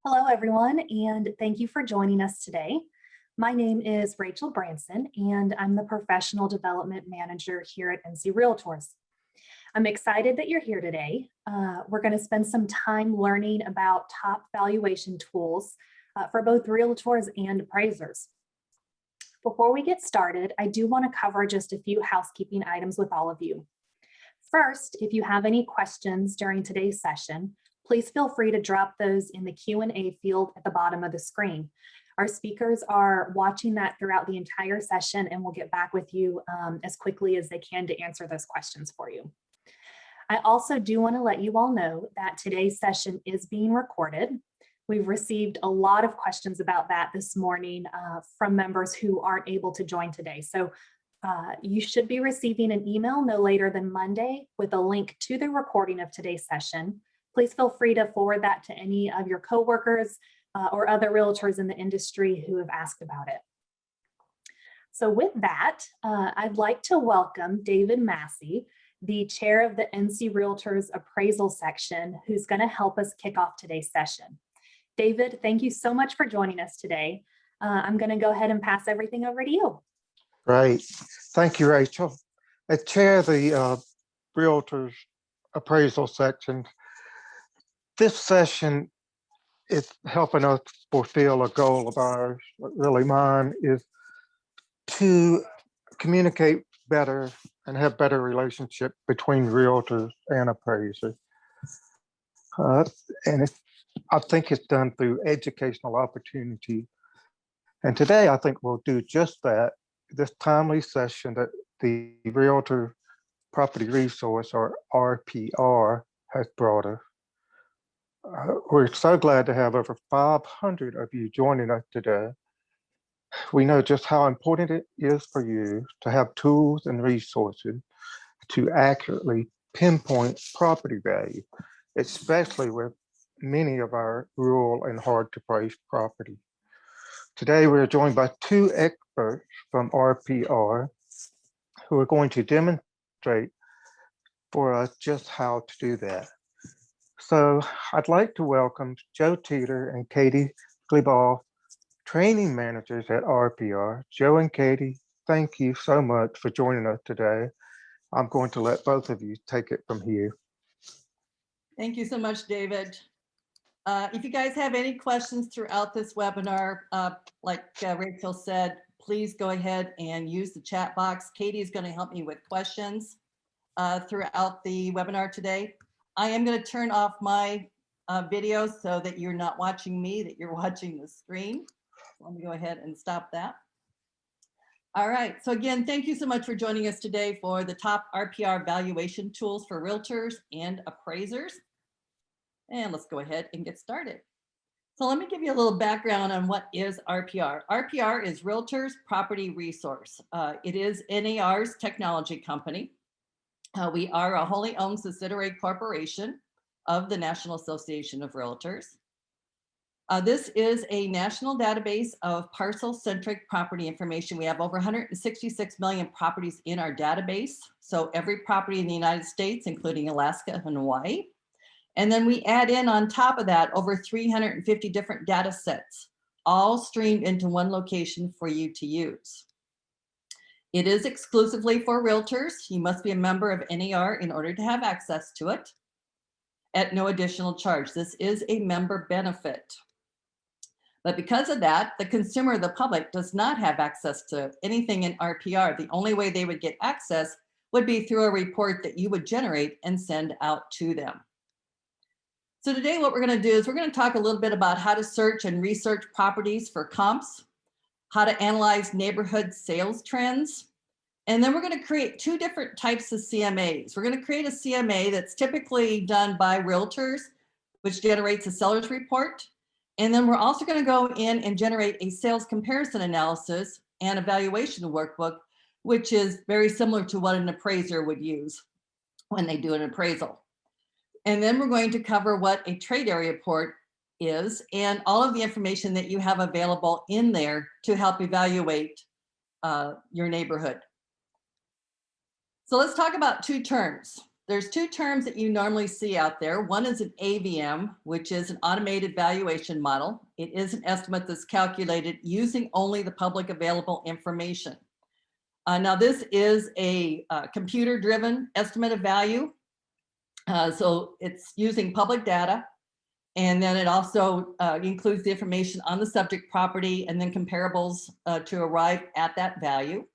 Hello, everyone, and thank you for joining us today. My name is Rachel Branson, and I'm the Professional Development Manager here at NC Realtors. I'm excited that you're here today. We're going to spend some time learning about top valuation tools for both realtors and appraisers. Before we get started, I do want to cover just a few housekeeping items with all of you. First, if you have any questions during today's session, please feel free to drop those in the Q&A field at the bottom of the screen. Our speakers are watching that throughout the entire session and will get back with you as quickly as they can to answer those questions for you. I also do want to let you all know that today's session is being recorded. We've received a lot of questions about that this morning from members who aren't able to join today. So you should be receiving an email no later than Monday with a link to the recording of today's session. Please feel free to forward that to any of your coworkers or other realtors in the industry who have asked about it. So with that, I'd like to welcome David Massey, the chair of the NC Realtors appraisal section, who's going to help us kick off today's session. David, thank you so much for joining us today. I'm going to go ahead and pass everything over to you. Great. Thank you, Rachel. As chair of the Realtors appraisal section, this session is helping us fulfill a goal of ours. Really mine is to communicate better and have better relationship between realtors and appraisers. I think it's done through educational opportunity. And today I think we'll do just that. This timely session that the Realtor Property Resource, or RPR, has brought us. We're so glad to have over 500 of you joining us today. We know just how important it is for you to have tools and resources to accurately pinpoint property value, especially with many of our rural and hard to price property. Today, we're joined by two experts from RPR who are going to demonstrate for us just how to do that. So I'd like to welcome Joe Teeter and Katie Gleball, training managers at RPR. Joe and Katie, thank you so much for joining us today. I'm going to let both of you take it from here. Thank you so much, David. If you guys have any questions throughout this webinar, like Rachel said, please go ahead and use the chat box. Katie is going to help me with questions throughout the webinar today. I am going to turn off my video so that you're not watching me, that you're watching the screen. Let me go ahead and stop that. All right, so again, thank you so much for joining us today for the top RPR valuation tools for realtors and appraisers. And let's go ahead and get started. So let me give you a little background on what is RPR. RPR is Realtors Property Resource. It is NAR's technology company. We are a wholly owned subsidiary corporation of the National Association of Realtors. This is a national database of parcel-centric property information. We have over 166 million properties in our database. So every property in the United States, including Alaska and Hawaii. And then we add in on top of that over 350 different data sets, all streamed into one location for you to use. It is exclusively for realtors. You must be a member of NAR in order to have access to it at no additional charge. This is a member benefit. But because of that, the consumer, the public, does not have access to anything in RPR. The only way they would get access would be through a report that you would generate and send out to them. So today what we're going to do is we're going to talk a little bit about how to search and research properties for comps, how to analyze neighborhood sales trends, and then we're going to create two different types of CMAs. We're going to create a CMA that's typically done by realtors, which generates a seller's report. And then we're also going to go in and generate a sales comparison analysis and evaluation workbook, which is very similar to what an appraiser would use when they do an appraisal. And then we're going to cover what a trade area report is and all of the information that you have available in there to help evaluate your neighborhood. So let's talk about two terms. There's two terms that you normally see out there. One is an AVM, which is an automated valuation model. It is an estimate that's calculated using only the public available information. Now, this is a computer-driven estimate of value. So it's using public data. And then it also includes the information on the subject property and then comparables to arrive at that value.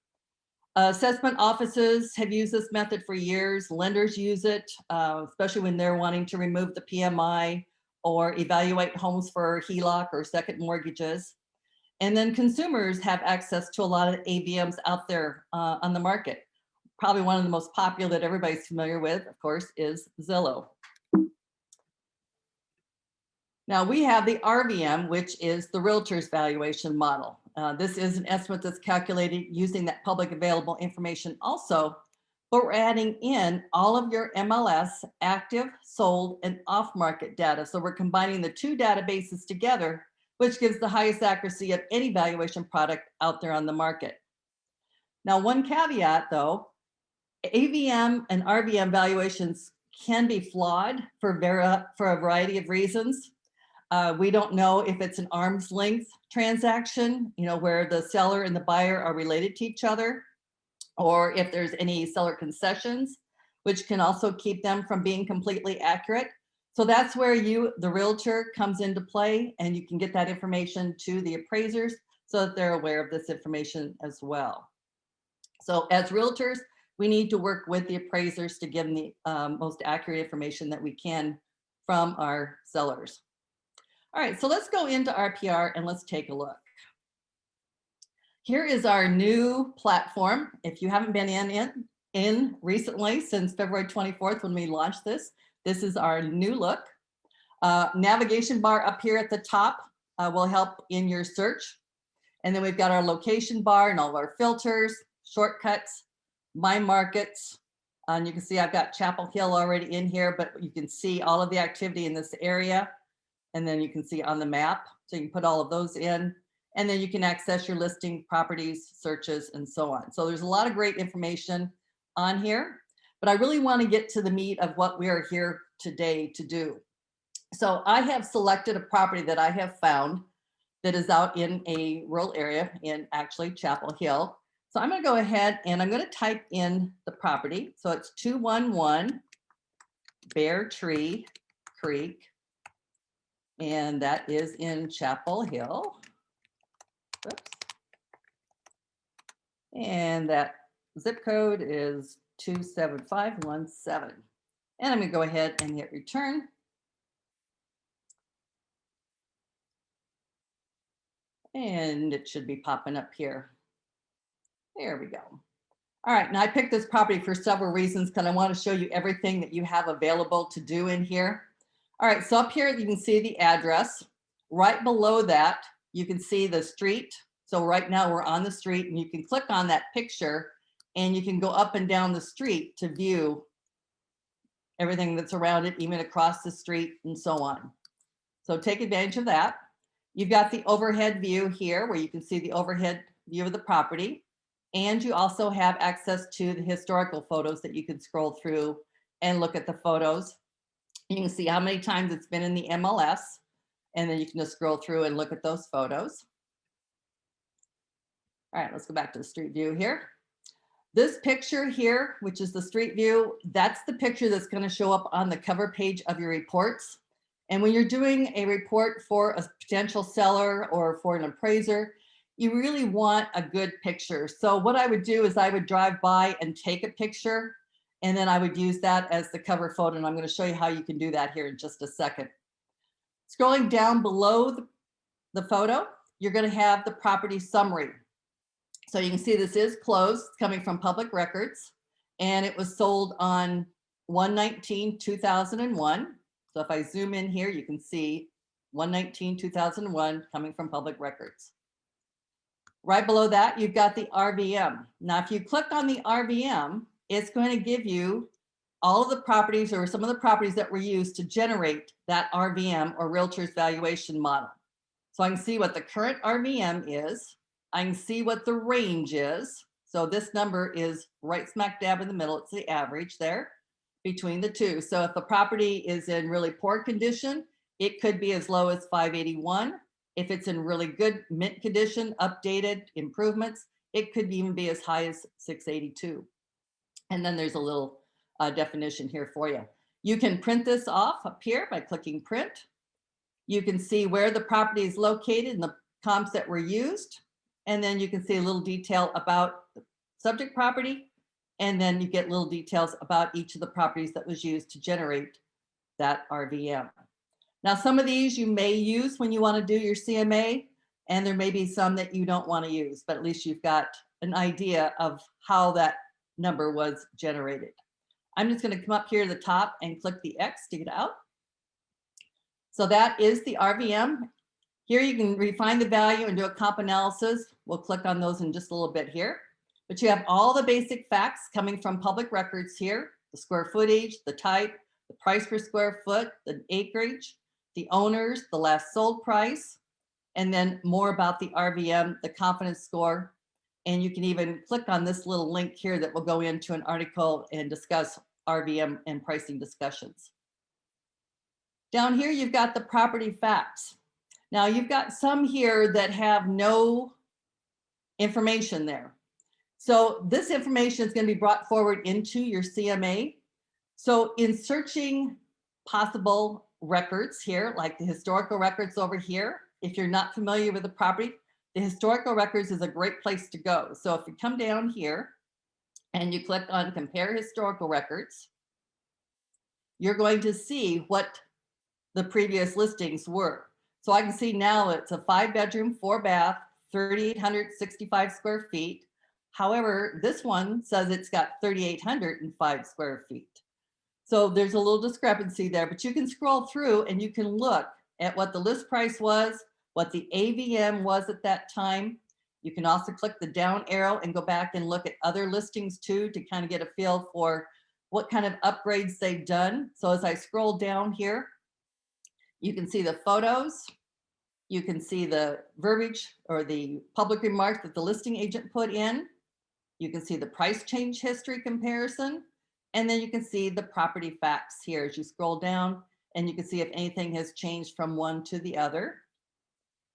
Assessment offices have used this method for years. Lenders use it, especially when they're wanting to remove the PMI or evaluate homes for HELOC or second mortgages. And then consumers have access to a lot of AVMs out there on the market. Probably one of the most popular that everybody's familiar with, of course, is Zillow. Now we have the RVM, which is the Realtors valuation model. This is an estimate that's calculated using that public available information also, but we're adding in all of your MLS active, sold, and off-market data. So we're combining the two databases together, which gives the highest accuracy of any valuation product out there on the market. Now, one caveat though, AVM and RVM valuations can be flawed for a variety of reasons. We don't know if it's an arm's length transaction, where the seller and the buyer are related to each other, or if there's any seller concessions, which can also keep them from being completely accurate. So that's where the realtor comes into play, and you can get that information to the appraisers so that they're aware of this information as well. So as realtors, we need to work with the appraisers to give them the most accurate information that we can from our sellers. All right, so let's go into RPR and let's take a look. Here is our new platform. If you haven't been in recently, since February 24th when we launched this is our new look. Navigation bar up here at the top will help in your search. And then we've got our location bar and all of our filters, shortcuts, my markets. And you can see I've got Chapel Hill already in here, but you can see all of the activity in this area. And then you can see on the map, so you can put all of those in, and then you can access your listing properties, searches, and so on. So there's a lot of great information on here, but I really want to get to the meat of what we are here today to do. So I have selected a property that I have found that is out in a rural area in actually Chapel Hill. So I'm going to go ahead and I'm going to type in the property. So it's 211 Bear Tree Creek. And that is in Chapel Hill. Oops. And that zip code is 27517. And I'm going to go ahead and hit return. And it should be popping up here. There we go. All right, now I picked this property for several reasons because I want to show you everything that you have available to do in here. All right, so up here you can see the address. Right below that, you can see the street. So right now we're on the street, and you can click on that picture and you can go up and down the street to view everything that's around it, even across the street and so on. So take advantage of that. You've got the overhead view here where you can see the overhead view of the property. And you also have access to the historical photos that you can scroll through and look at the photos. You can see how many times it's been in the MLS, and then you can just scroll through and look at those photos. All right, let's go back to the street view here. This picture here, which is the street view, that's the picture that's going to show up on the cover page of your reports. And when you're doing a report for a potential seller or for an appraiser, you really want a good picture. So what I would do is I would drive by and take a picture, and then I would use that as the cover photo. And I'm going to show you how you can do that here in just a second. Scrolling down below the photo, you're going to have the property summary. So you can see this is closed, it's coming from public records, and it was sold on 1/19/2001. So if I zoom in here, you can see 1/19/2001 coming from public records. Right below that, you've got the RVM. Now, if you click on the RVM, it's going to give you all of the properties or some of the properties that were used to generate that RVM or Realtors valuation model. So I can see what the current RVM is. I can see what the range is. So this number is right smack dab in the middle. It's the average there. between the two. So if a property is in really poor condition, it could be as low as 581. If it's in really good mint condition, updated improvements, it could even be as high as 682. And then there's a little definition here for you. You can print this off up here by clicking print. You can see where the property is located and the comps that were used. And then you can see a little detail about the subject property. And then you get little details about each of the properties that was used to generate that RVM. Now, some of these you may use when you want to do your CMA, and there may be some that you don't want to use, but at least you've got an idea of how that number was generated. I'm just going to come up here to the top and click the X to get out. So that is the RVM. Here you can refine the value and do a comp analysis. We'll click on those in just a little bit here. But you have all the basic facts coming from public records here: the square footage, the type, the price per square foot, the acreage, the owners, the last sold price, and then more about the RVM, the confidence score. And you can even click on this little link here that will go into an article and discuss RVM and pricing discussions. Down here, you've got the property facts. Now you've got some here that have no information there. So this information is going to be brought forward into your CMA. So in searching possible records here, like the historical records over here, if you're not familiar with the property, the historical records is a great place to go. So if you come down here and you click on compare historical records, you're going to see what the previous listings were. So I can see now it's a 5-bedroom, 4-bath, 3,865 square feet. However, this one says it's got 3,805 square feet. So there's a little discrepancy there, but you can scroll through and you can look at what the list price was, what the AVM was at that time. You can also click the down arrow and go back and look at other listings too, to kind of get a feel for what kind of upgrades they've done. So as I scroll down here, you can see the photos. You can see the verbiage or the public remarks that the listing agent put in. You can see the price change history comparison. And then you can see the property facts here as you scroll down, and you can see if anything has changed from one to the other.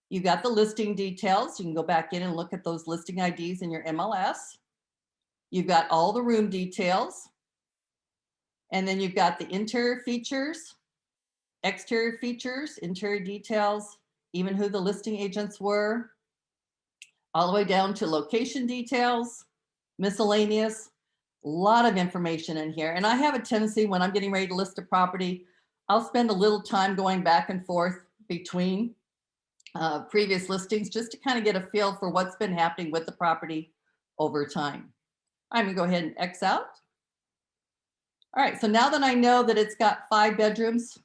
You got the listing details. You can go back in and look at those listing IDs in your MLS. You've got all the room details. And then you've got the interior features, exterior features, interior details, even who the listing agents were, all the way down to location details, miscellaneous, a lot of information in here. And I have a tendency when I'm getting ready to list a property, I'll spend a little time going back and forth between previous listings just to kind of get a feel for what's been happening with the property over time. I'm gonna go ahead and X out. All right, so now that I know that it's got 5 bedrooms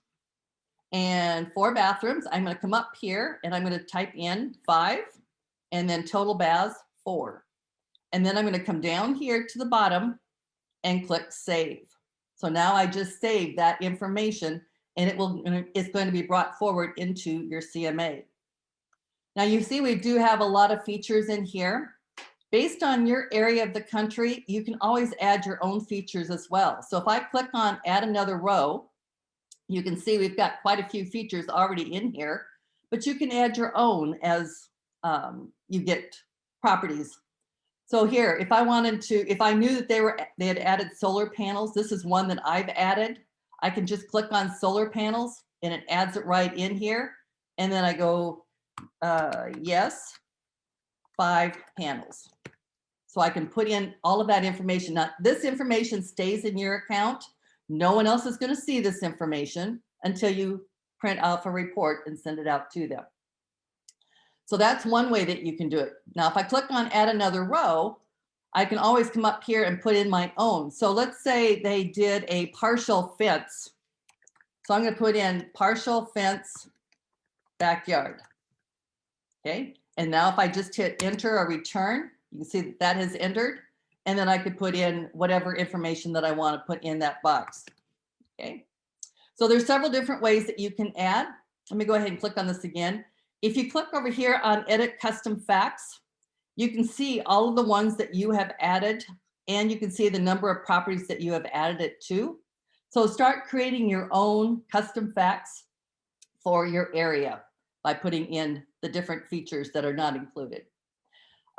and 4 bathrooms, I'm gonna come up here and I'm gonna type in 5 and then total baths 4. And then I'm gonna come down here to the bottom and click save. So now I just saved that information and it's going to be brought forward into your CMA. Now you see we do have a lot of features in here. Based on your area of the country, you can always add your own features as well. So if I click on add another row, you can see we've got quite a few features already in here, but you can add your own as you get properties. So here, if I wanted to, if I knew that they had added solar panels, this is one that I've added. I can just click on solar panels and it adds it right in here. And then I go, yes, 5 panels. So I can put in all of that information. Now, this information stays in your account. No one else is going to see this information until you print off a report and send it out to them. So that's one way that you can do it. Now, if I click on add another row, I can always come up here and put in my own. So let's say they did a partial fence. So I'm going to put in partial fence backyard. Okay. And now if I just hit enter or return, you can see that that has entered. And then I could put in whatever information that I want to put in that box. Okay. So there's several different ways that you can add. Let me go ahead and click on this again. If you click over here on edit custom facts, you can see all of the ones that you have added, and you can see the number of properties that you have added it to. So start creating your own custom facts for your area by putting in the different features that are not included.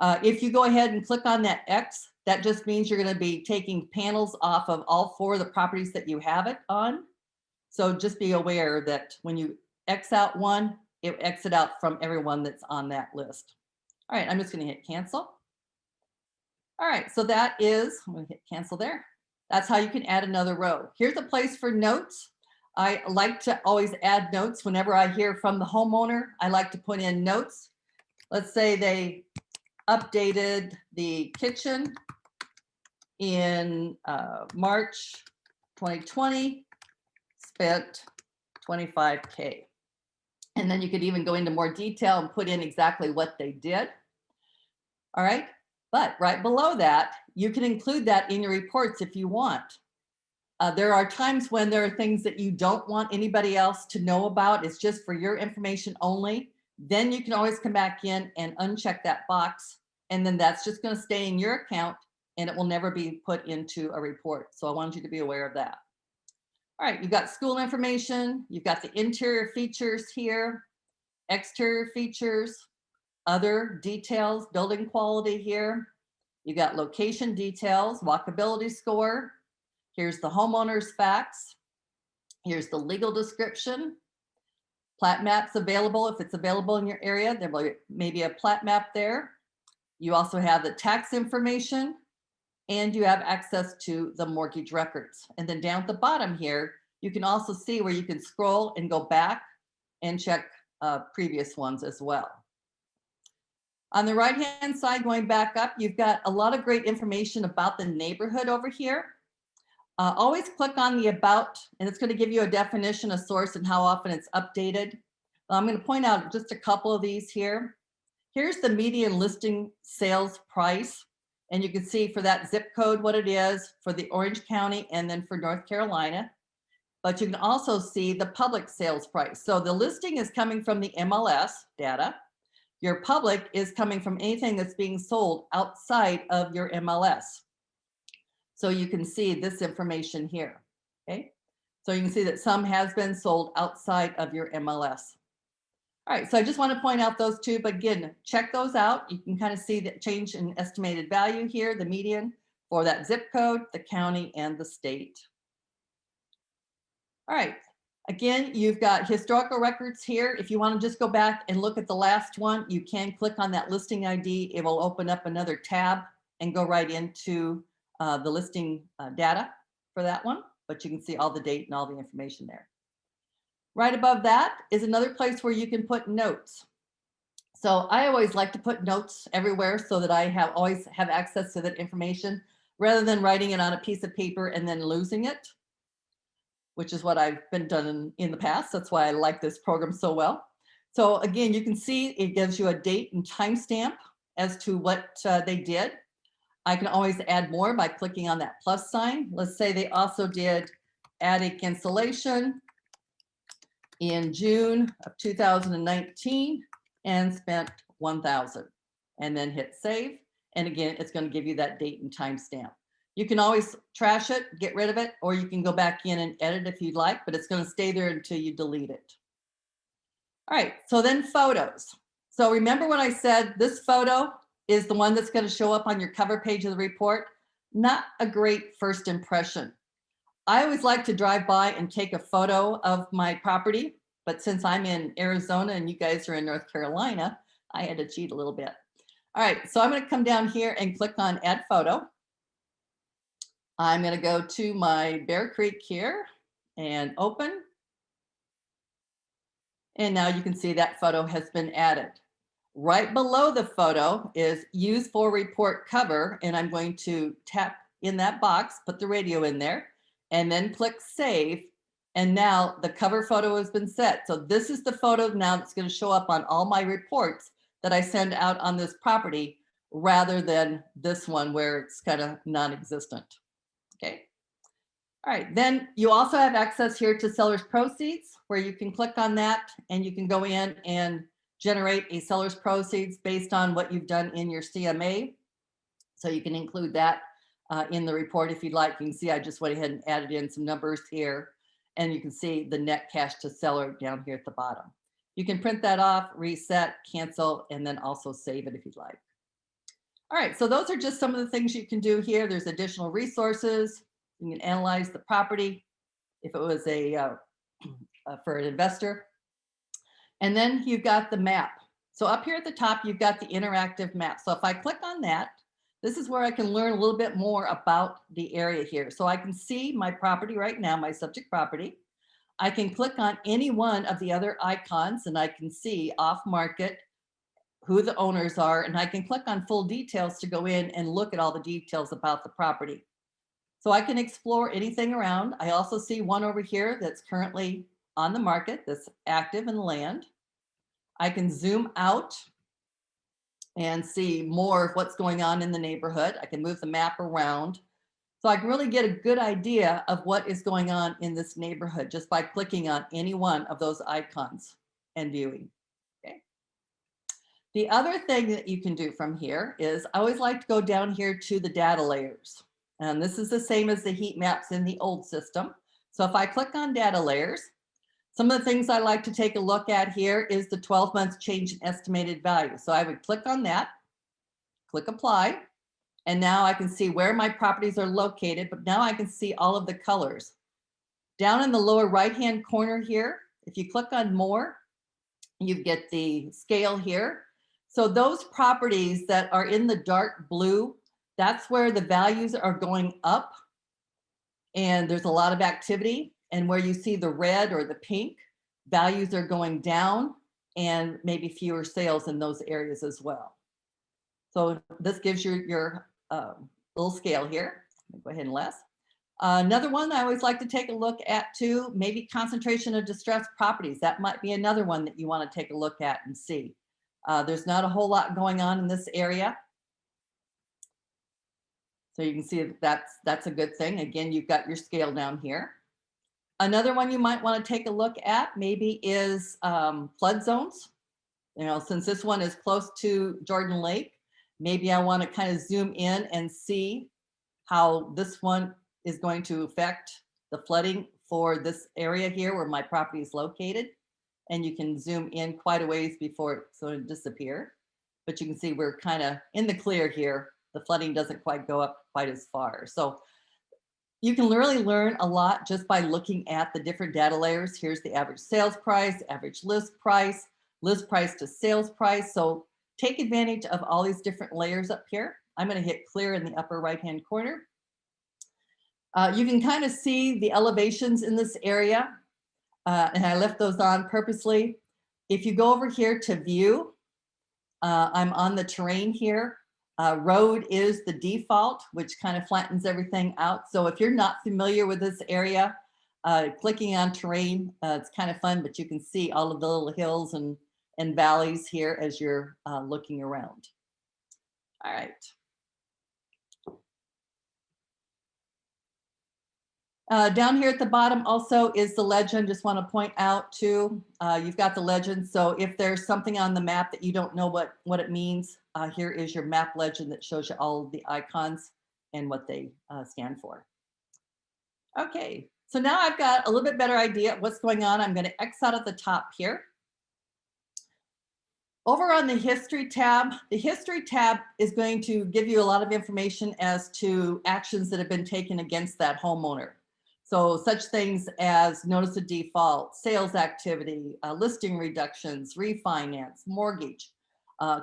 If you go ahead and click on that X, that just means you're going to be taking panels off of all 4 of the properties that you have it on. So just be aware that when you X out one, it exit out from everyone that's on that list. All right, I'm just going to hit cancel. All right, so that is, I'm going to hit cancel there. That's how you can add another row. Here's a place for notes. I like to always add notes whenever I hear from the homeowner. I like to put in notes. Let's say they updated the kitchen in March 2020, spent $25K. And then you could even go into more detail and put in exactly what they did. All right, but right below that, you can include that in your reports if you want. There are times when there are things that you don't want anybody else to know about. It's just for your information only. Then you can always come back in and uncheck that box. And then that's just going to stay in your account and it will never be put into a report. So I want you to be aware of that. All right, you've got school information. You've got the interior features here, exterior features, other details, building quality here. You got location details, walkability score. Here's the homeowner's facts. Here's the legal description. Plat maps available. If it's available in your area, there may be a plat map there. You also have the tax information and you have access to the mortgage records. And then down at the bottom here, you can also see where you can scroll and go back and check previous ones as well. On the right-hand side, going back up, you've got a lot of great information about the neighborhood over here. Always click on the about, and it's going to give you a definition, a source, and how often it's updated. I'm going to point out just a couple of these here. Here's the median listing sales price, and you can see for that zip code what it is for the Orange County and then for North Carolina. But you can also see the public sales price. So the listing is coming from the MLS data. Your public is coming from anything that's being sold outside of your MLS. So you can see this information here, okay? So you can see that some has been sold outside of your MLS. All right, so I just want to point out those two, but again, check those out. You can kind of see the change in estimated value here, the median for that zip code, the county, and the state. All right, again, you've got historical records here. If you want to just go back and look at the last one, you can click on that listing ID. It will open up another tab and go right into the listing data for that one, but you can see all the date and all the information there. Right above that is another place where you can put notes. So I always like to put notes everywhere so that I always have access to that information rather than writing it on a piece of paper and then losing it, which is what I've been done in the past. That's why I like this program so well. So again, you can see it gives you a date and timestamp as to what they did. I can always add more by clicking on that plus sign. Let's say they also did attic insulation in June of 2019 and spent $1,000 and then hit save. And again, it's going to give you that date and timestamp. You can always trash it, get rid of it, or you can go back in and edit if you'd like, but it's going to stay there until you delete it. All right, so then photos. So remember when I said this photo is the one that's going to show up on your cover page of the report? Not a great first impression. I always like to drive by and take a photo of my property, but since I'm in Arizona and you guys are in North Carolina, I had to cheat a little bit. All right, so I'm going to come down here and click on Add Photo. I'm going to go to my Bear Creek here and open. And now you can see that photo has been added. Right below the photo is Use for Report Cover, and I'm going to tap in that box, put the radio in there, and then click Save. And now the cover photo has been set. So this is the photo now that's going to show up on all my reports that I send out on this property rather than this one where it's kind of non-existent. Okay. All right. Then you also have access here to seller's proceeds where you can click on that and you can go in and generate a seller's proceeds based on what you've done in your CMA. So you can include that in the report if you'd like. You can see I just went ahead and added in some numbers here, and you can see the net cash to seller down here at the bottom. You can print that off, reset, cancel, and then also save it if you'd like. All right, so those are just some of the things you can do here. There's additional resources. You can analyze the property if it was for an investor. And then you've got the map. So up here at the top, you've got the interactive map. So if I click on that, this is where I can learn a little bit more about the area here. So I can see my property right now, my subject property. I can click on any one of the other icons and I can see off market, who the owners are, and I can click on full details to go in and look at all the details about the property. So I can explore anything around. I also see one over here that's currently on the market, that's active in land. I can zoom out and see more of what's going on in the neighborhood. I can move the map around. So I can really get a good idea of what is going on in this neighborhood just by clicking on any one of those icons and viewing. Okay. The other thing that you can do from here is I always like to go down here to the data layers. And this is the same as the heat maps in the old system. So if I click on data layers, some of the things I like to take a look at here is the 12 months change in estimated value. So I would click on that, click apply, and now I can see where my properties are located, but now I can see all of the colors. Down in the lower right-hand corner here, if you click on more, you get the scale here. So those properties that are in the dark blue, that's where the values are going up and there's a lot of activity. And where you see the red or the pink, values are going down and maybe fewer sales in those areas as well. So this gives you your little scale here. Go ahead and less. Another one I always like to take a look at too, maybe concentration of distressed properties. That might be another one that you want to take a look at and see. There's not a whole lot going on in this area. So you can see that that's a good thing. Again, you've got your scale down here. Another one you might want to take a look at maybe is flood zones. You know, since this one is close to Jordan Lake, maybe I want to kind of zoom in and see how this one is going to affect the flooding for this area here where my property is located. And you can zoom in quite a ways before it sort of disappear. But you can see we're kind of in the clear here. The flooding doesn't quite go up quite as far. So you can really learn a lot just by looking at the different data layers. Here's the average sales price, average list price to sales price. So take advantage of all these different layers up here. I'm going to hit clear in the upper right-hand corner. You can kind of see the elevations in this area. And I left those on purposely. If you go over here to view, I'm on the terrain here. Road is the default, which kind of flattens everything out. So if you're not familiar with this area, clicking on terrain, it's kind of fun, but you can see all of the little hills and valleys here as you're looking around. All right. Down here at the bottom also is the legend. Just want to point out too, you've got the legend. So if there's something on the map that you don't know what it means, here is your map legend that shows you all of the icons and what they stand for. Okay, so now I've got a little bit better idea of what's going on. I'm going to X out at the top here. Over on the history tab is going to give you a lot of information as to actions that have been taken against that homeowner. So such things as notice of default, sales activity, listing reductions, refinance, mortgage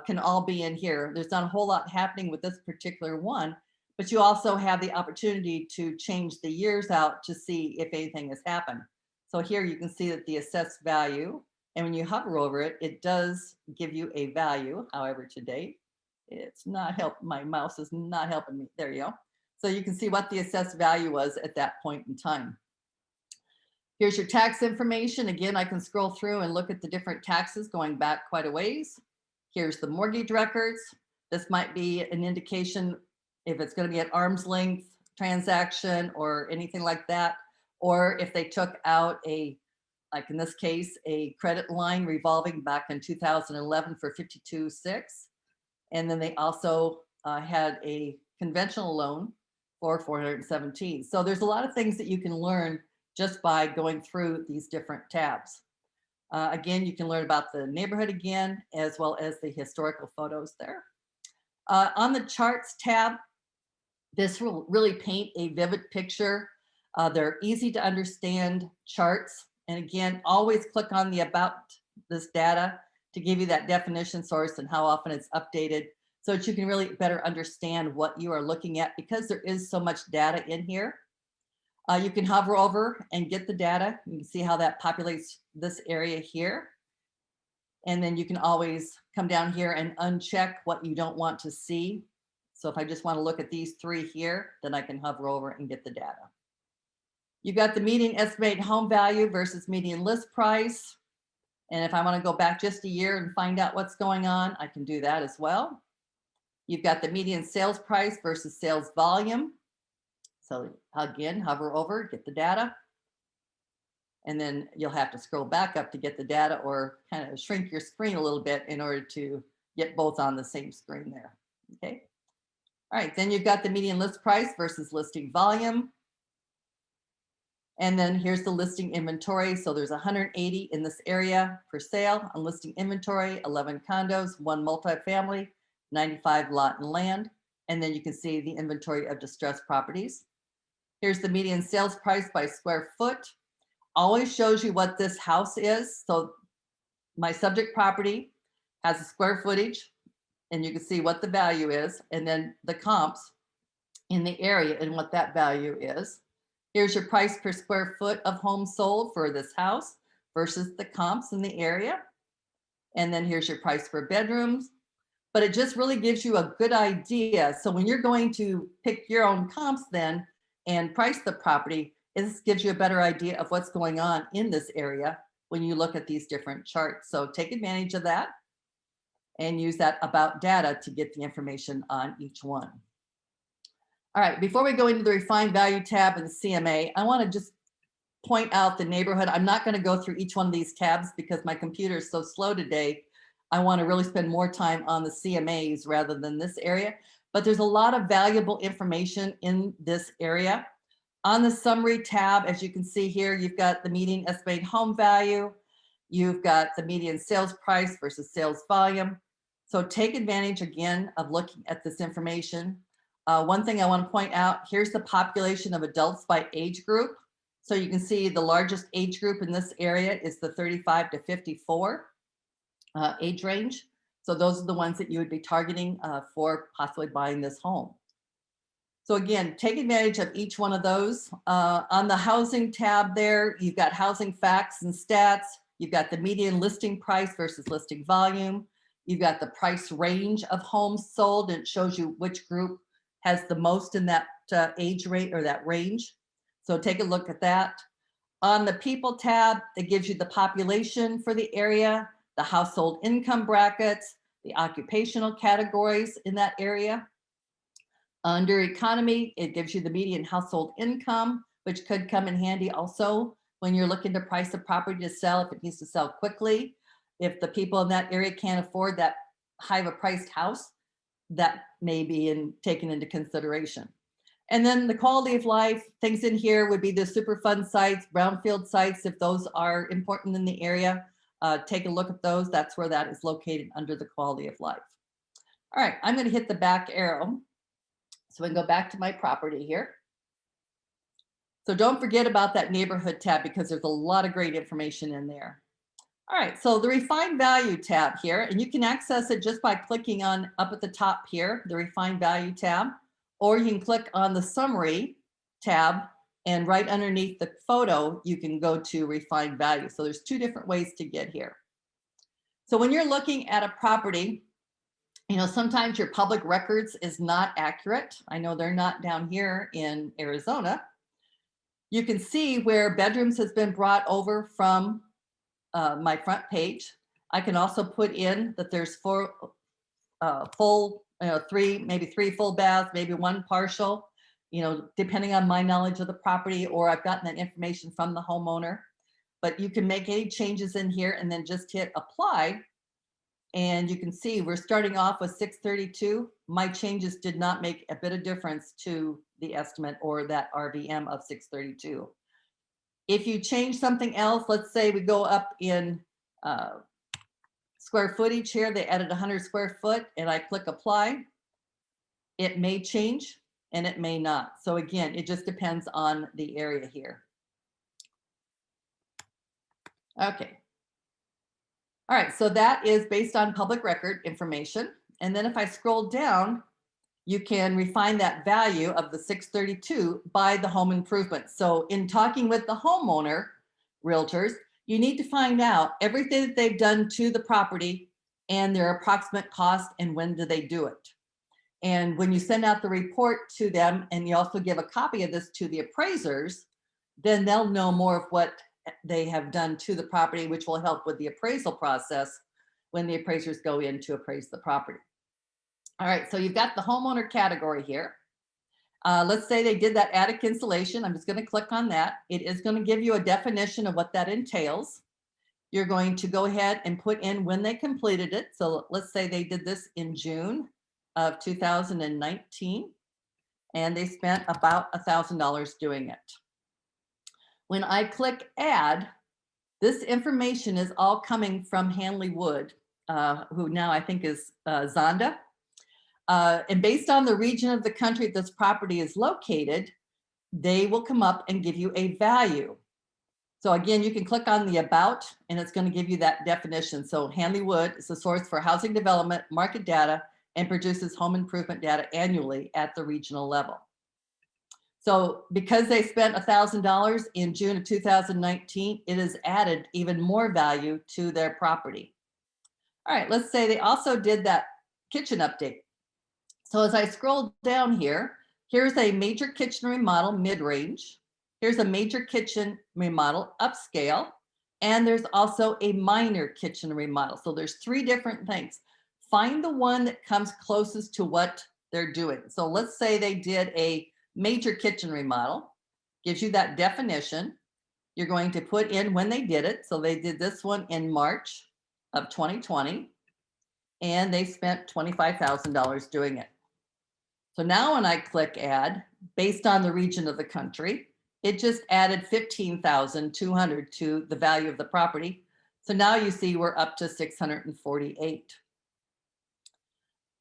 can all be in here. There's not a whole lot happening with this particular one, but you also have the opportunity to change the years out to see if anything has happened. So here you can see that the assessed value, and when you hover over it, it does give you a value. However, today it's not helping. My mouse is not helping me. There you go. So you can see what the assessed value was at that point in time. Here's your tax information. Again, I can scroll through and look at the different taxes going back quite a ways. Here's the mortgage records. This might be an indication if it's going to be an arm's length transaction or anything like that, or if they took out like in this case, a credit line revolving back in 2011 for $52,600. And then they also had a conventional loan for 417. So there's a lot of things that you can learn just by going through these different tabs. Again, you can learn about the neighborhood again, as well as the historical photos there. On the charts tab, this will really paint a vivid picture. They're easy to understand charts. And again, always click on the about this data to give you that definition source and how often it's updated so that you can really better understand what you are looking at, because there is so much data in here. You can hover over and get the data. You can see how that populates this area here. And then you can always come down here and uncheck what you don't want to see. So if I just want to look at these three here, then I can hover over and get the data. You've got the median estimated home value versus median list price. And if I want to go back just a year and find out what's going on, I can do that as well. You've got the median sales price versus sales volume. So again, hover over, get the data. And then you'll have to scroll back up to get the data, or kind of shrink your screen a little bit in order to get both on the same screen there. Okay. All right, then you've got the median list price versus listing volume. And then here's the listing inventory. So there's 180 in this area for sale. On listing inventory, 11 condos, 1 multifamily, 95 lot and land. And then you can see the inventory of distressed properties. Here's the median sales price by square foot. Always shows you what this house is. So my subject property has a square footage, and you can see what the value is, and then the comps in the area and what that value is. Here's your price per square foot of homes sold for this house versus the comps in the area. And then here's your price per bedrooms. But it just really gives you a good idea. So when you're going to pick your own comps then and price the property, this gives you a better idea of what's going on in this area when you look at these different charts. So take advantage of that and use that about data to get the information on each one. All right, before we go into the refined value tab and the CMA, I want to just point out the neighborhood. I'm not going to go through each one of these tabs because my computer is so slow today. I want to really spend more time on the CMAs rather than this area, but there's a lot of valuable information in this area. On the summary tab, as you can see here, you've got the median estimated home value. You've got the median sales price versus sales volume. So take advantage again of looking at this information. One thing I want to point out, here's the population of adults by age group. So you can see the largest age group in this area is the 35 to 54 age range. So those are the ones that you would be targeting for possibly buying this home. So again, take advantage of each one of those. On the housing tab there, you've got housing facts and stats. You've got the median listing price versus listing volume. You've got the price range of homes sold, and it shows you which group has the most in that age rate or that range. So take a look at that. On the people tab, it gives you the population for the area, the household income brackets, the occupational categories in that area. Under economy, it gives you the median household income, which could come in handy also when you're looking to price a property to sell, if it needs to sell quickly. If the people in that area can't afford that high of a priced house, that may be taken into consideration. And then the quality of life, things in here would be the Superfund sites, brownfield sites, if those are important in the area. Take a look at those. That's where that is located under the quality of life. All right, I'm going to hit the back arrow. So we can go back to my property here. So don't forget about that neighborhood tab because there's a lot of great information in there. All right, so the refined value tab here, and you can access it just by clicking on up at the top here, the refined value tab, or you can click on the summary tab, and right underneath the photo, you can go to refined value. So there's two different ways to get here. So when you're looking at a property, you know, sometimes your public records is not accurate. I know they're not down here in Arizona. You can see where bedrooms has been brought over from my front page. I can also put in that there's four full, maybe three full baths, maybe one partial, you know, depending on my knowledge of the property, or I've gotten that information from the homeowner. But you can make any changes in here and then just hit apply. And you can see we're starting off with 632. My changes did not make a bit of difference to the estimate or that RVM of 632. If you change something else, let's say we go up in square footage here, they added 100 square foot and I click apply, it may change and it may not. So again, it just depends on the area here. Okay. All right, so that is based on public record information. And then if I scroll down, you can refine that value of the 632 by the home improvement. So in talking with the homeowner, realtors, you need to find out everything that they've done to the property and their approximate cost and when do they do it. And when you send out the report to them and you also give a copy of this to the appraisers, then they'll know more of what they have done to the property, which will help with the appraisal process when the appraisers go in to appraise the property. All right, so you've got the homeowner category here. Let's say they did that attic insulation. I'm just going to click on that. It is going to give you a definition of what that entails. You're going to go ahead and put in when they completed it. So let's say they did this in June of 2019, and they spent about $1,000 doing it. When I click add, this information is all coming from Hanley Wood, who now I think is Zonda. And based on the region of the country this property is located, they will come up and give you a value. So again, you can click on the about and it's going to give you that definition. So Hanley Wood is a source for housing development, market data, and produces home improvement data annually at the regional level. So because they spent $1,000 in June of 2019, it has added even more value to their property. All right, let's say they also did that kitchen update. So as I scroll down here, here's a major kitchen remodel mid-range. Here's a major kitchen remodel upscale. And there's also a minor kitchen remodel. So there's 3 different things. Find the one that comes closest to what they're doing. So let's say they did a major kitchen remodel, gives you that definition. You're going to put in when they did it. So they did this one in March of 2020, and they spent $25,000 doing it. So now when I click add, based on the region of the country, it just added $15,200 to the value of the property. So now you see we're up to $648.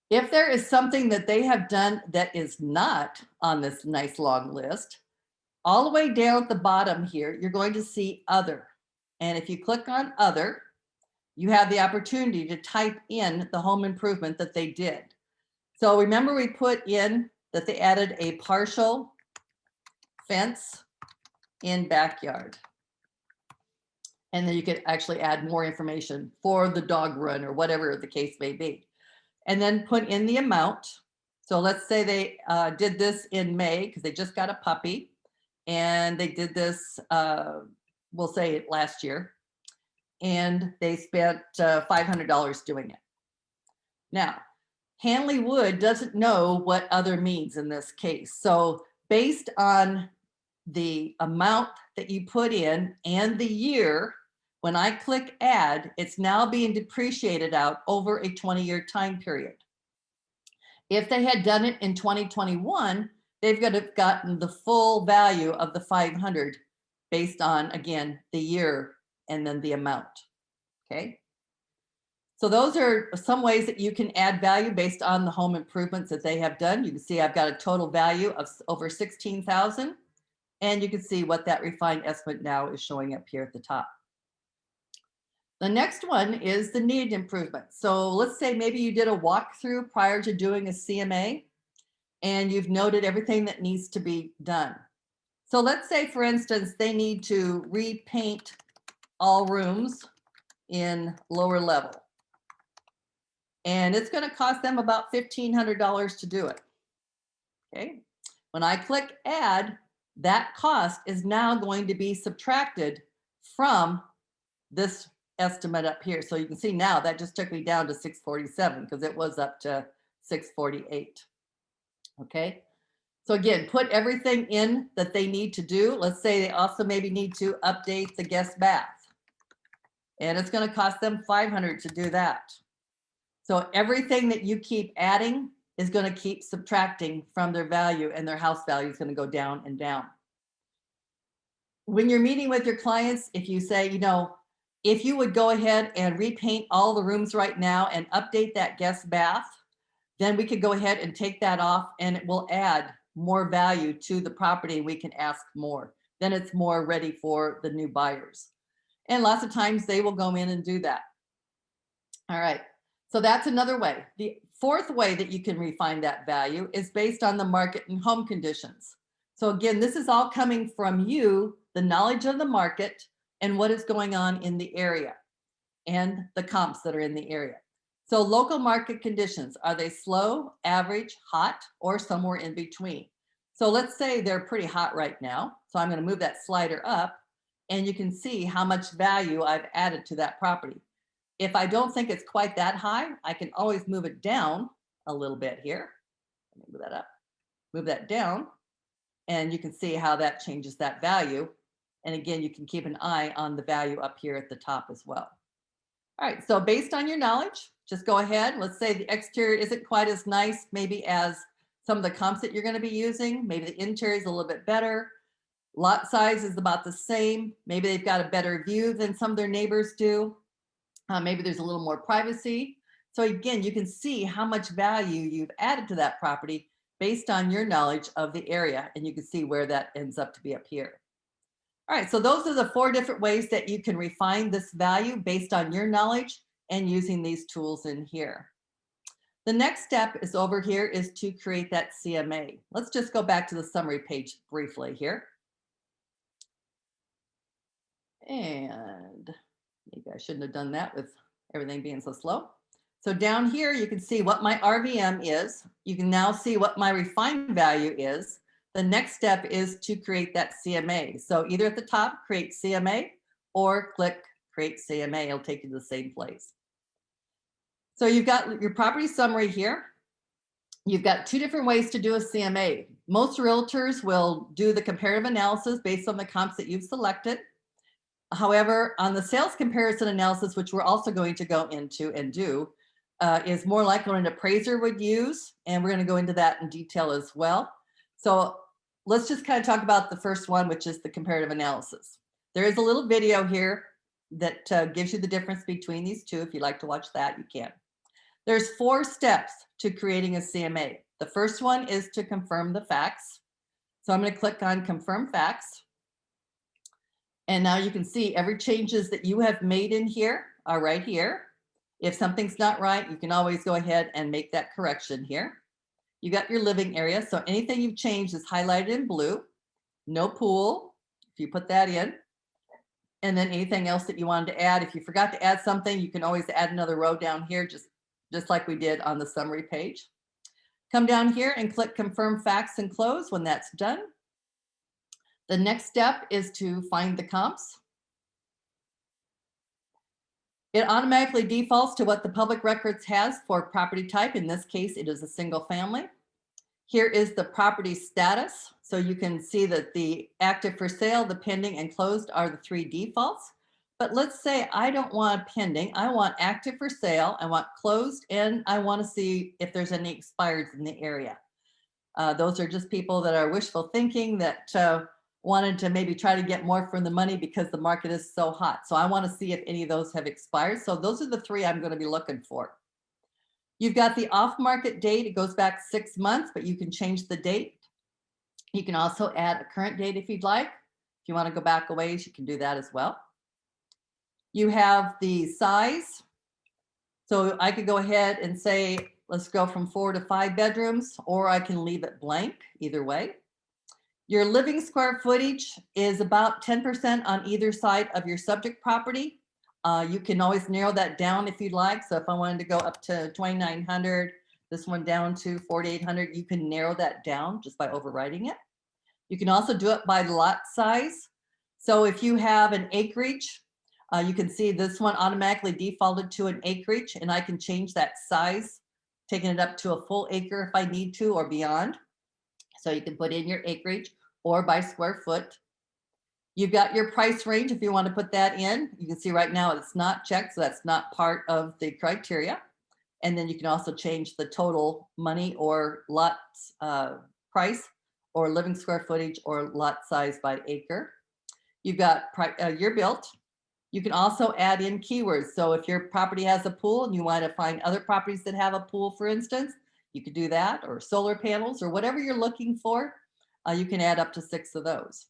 If there is something that they have done that is not on this nice long list, all the way down at the bottom here, you're going to see other. And if you click on other, you have the opportunity to type in the home improvement that they did. So remember we put in that they added a partial fence in backyard. And then you could actually add more information for the dog run or whatever the case may be. And then put in the amount. So let's say they did this in May because they just got a puppy. And they did this, we'll say last year. And they spent $500 doing it. Now, Hanley Wood doesn't know what other means in this case. So based on the amount that you put in and the year, when I click add, it's now being depreciated out over a 20-year time period. If they had done it in 2021, they've got to have gotten the full value of the 500 based on, again, the year and then the amount, okay? So those are some ways that you can add value based on the home improvements that they have done. You can see I've got a total value of over 16,000, and you can see what that refined estimate now is showing up here at the top. The next one is the needed improvement. So let's say maybe you did a walkthrough prior to doing a CMA, and you've noted everything that needs to be done. So let's say, for instance, they need to repaint all rooms in lower level. And it's going to cost them about $1,500 to do it. Okay. When I click add, that cost is now going to be subtracted from this estimate up here. So you can see now that just took me down to 647 because it was up to 648. Okay. So again, put everything in that they need to do. Let's say they also maybe need to update the guest bath. And it's going to cost them $500 to do that. So everything that you keep adding is going to keep subtracting from their value, and their house value is going to go down and down. When you're meeting with your clients, if you say, you know, if you would go ahead and repaint all the rooms right now and update that guest bath, then we could go ahead and take that off and it will add more value to the property. We can ask more. Then it's more ready for the new buyers. And lots of times they will go in and do that. All right, so that's another way. The fourth way that you can refine that value is based on the market and home conditions. So again, this is all coming from you, the knowledge of the market and what is going on in the area and the comps that are in the area. So local market conditions, are they slow, average, hot, or somewhere in between? So let's say they're pretty hot right now. So I'm going to move that slider up and you can see how much value I've added to that property. If I don't think it's quite that high, I can always move it down a little bit here. Let me move that up, move that down, and you can see how that changes that value. And again, you can keep an eye on the value up here at the top as well. All right, so based on your knowledge, just go ahead. Let's say the exterior isn't quite as nice, maybe as some of the comps that you're going to be using. Maybe the interior is a little bit better. Lot size is about the same. Maybe they've got a better view than some of their neighbors do. Maybe there's a little more privacy. So again, you can see how much value you've added to that property based on your knowledge of the area. And you can see where that ends up to be up here. All right, so those are the 4 different ways that you can refine this value based on your knowledge and using these tools in here. The next step is over here is to create that CMA. Let's just go back to the summary page briefly here. And maybe I shouldn't have done that with everything being so slow. So down here, you can see what my RVM is. You can now see what my refined value is. The next step is to create that CMA. So either at the top, create CMA, or click create CMA. It'll take you to the same place. So you've got your property summary here. You've got 2 different ways to do a CMA. Most realtors will do the comparative analysis based on the comps that you've selected. However, on the sales comparison analysis, which we're also going to go into and do, is more like what an appraiser would use. And we're going to go into that in detail as well. So let's just kind of talk about the first one, which is the comparative analysis. There is a little video here that gives you the difference between these two. If you'd like to watch that, you can. There's 4 steps to creating a CMA. The first one is to confirm the facts. So I'm going to click on confirm facts. And now you can see every changes that you have made in here are right here. If something's not right, you can always go ahead and make that correction here. You got your living area. So anything you've changed is highlighted in blue. No pool, if you put that in. And then anything else that you wanted to add. If you forgot to add something, you can always add another row down here, just like we did on the summary page. Come down here and click confirm facts and close when that's done. The next step is to find the comps. It automatically defaults to what the public records has for property type. In this case, it is a single family. Here is the property status. So you can see that the active for sale, the pending, and closed are the 3 defaults. But let's say I don't want pending. I want active for sale. I want closed, and I want to see if there's any expireds in the area. Those are just people that are wishful thinking that wanted to maybe try to get more from the money because the market is so hot. So I want to see if any of those have expired. So those are the 3 I'm going to be looking for. You've got the off-market date. It goes back 6 months, but you can change the date. You can also add a current date if you'd like. If you want to go back a ways, you can do that as well. You have the size. So I could go ahead and say, let's go from 4 to 5 bedrooms, or I can leave it blank, either way. Your living square footage is about 10% on either side of your subject property. You can always narrow that down if you'd like. So if I wanted to go up to 2,900, this one down to 4,800, you can narrow that down just by overwriting it. You can also do it by lot size. So if you have an acreage, you can see this one automatically defaulted to an acreage, and I can change that size, taking it up to a full acre if I need to or beyond. So you can put in your acreage or by square foot. You've got your price range if you want to put that in. You can see right now it's not checked, so that's not part of the criteria. And then you can also change the total money or lot price or living square footage or lot size by acre. You've got year built. You can also add in keywords. So if your property has a pool and you want to find other properties that have a pool, for instance, you could do that, or solar panels, or whatever you're looking for. You can add up to 6 of those.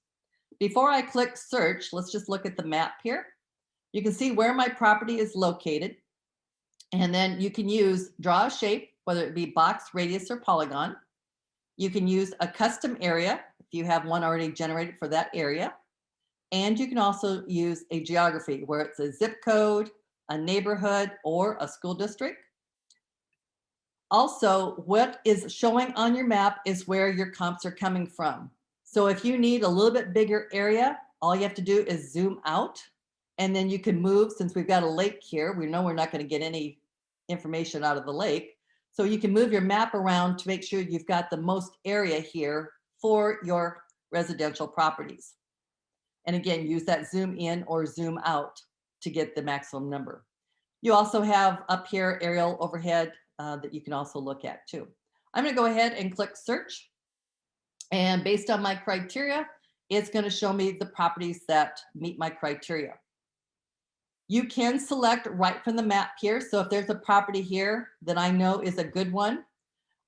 Before I click search, let's just look at the map here. You can see where my property is located. And then you can draw a shape, whether it be box, radius, or polygon. You can use a custom area if you have one already generated for that area. And you can also use a geography where it's a zip code, a neighborhood, or a school district. Also, what is showing on your map is where your comps are coming from. So if you need a little bit bigger area, all you have to do is zoom out, and then you can move. Since we've got a lake here, we know we're not going to get any information out of the lake. So you can move your map around to make sure you've got the most area here for your residential properties. And again, use that zoom in or zoom out to get the maximum number. You also have up here aerial overhead that you can also look at too. I'm going to go ahead and click search. And based on my criteria, it's going to show me the properties that meet my criteria. You can select right from the map here. So if there's a property here that I know is a good one,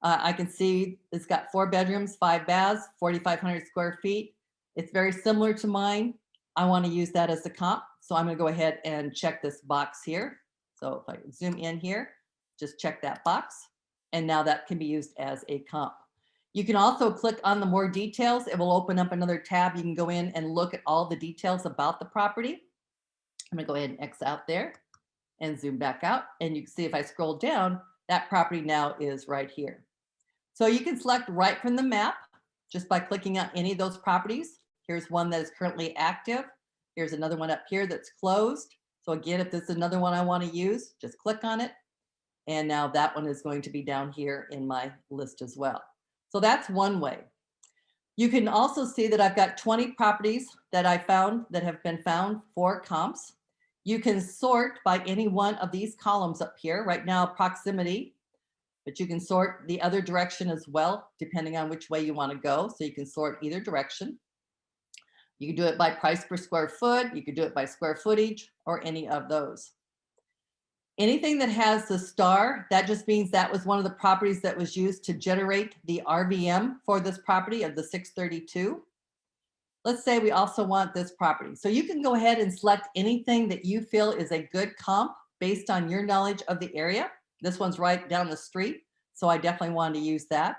I can see it's got 4 bedrooms, 5 baths, 4,500 square feet. It's very similar to mine. I want to use that as a comp. So I'm going to go ahead and check this box here. So if I zoom in here, just check that box. And now that can be used as a comp. You can also click on the more details. It will open up another tab. You can go in and look at all the details about the property. I'm going to go ahead and X out there and zoom back out. And you can see if I scroll down, that property now is right here. So you can select right from the map just by clicking on any of those properties. Here's one that is currently active. Here's another one up here that's closed. So again, if this is another one I want to use, just click on it. And now that one is going to be down here in my list as well. So that's one way. You can also see that I've got 20 properties that I found that have been found for comps. You can sort by any one of these columns up here. Right now, proximity, but you can sort the other direction as well, depending on which way you want to go. So you can sort either direction. You can do it by price per square foot. You could do it by square footage or any of those. Anything that has the star, that just means that was one of the properties that was used to generate the RVM for this property of the 632. Let's say we also want this property. So you can go ahead and select anything that you feel is a good comp based on your knowledge of the area. This one's right down the street, so I definitely wanted to use that.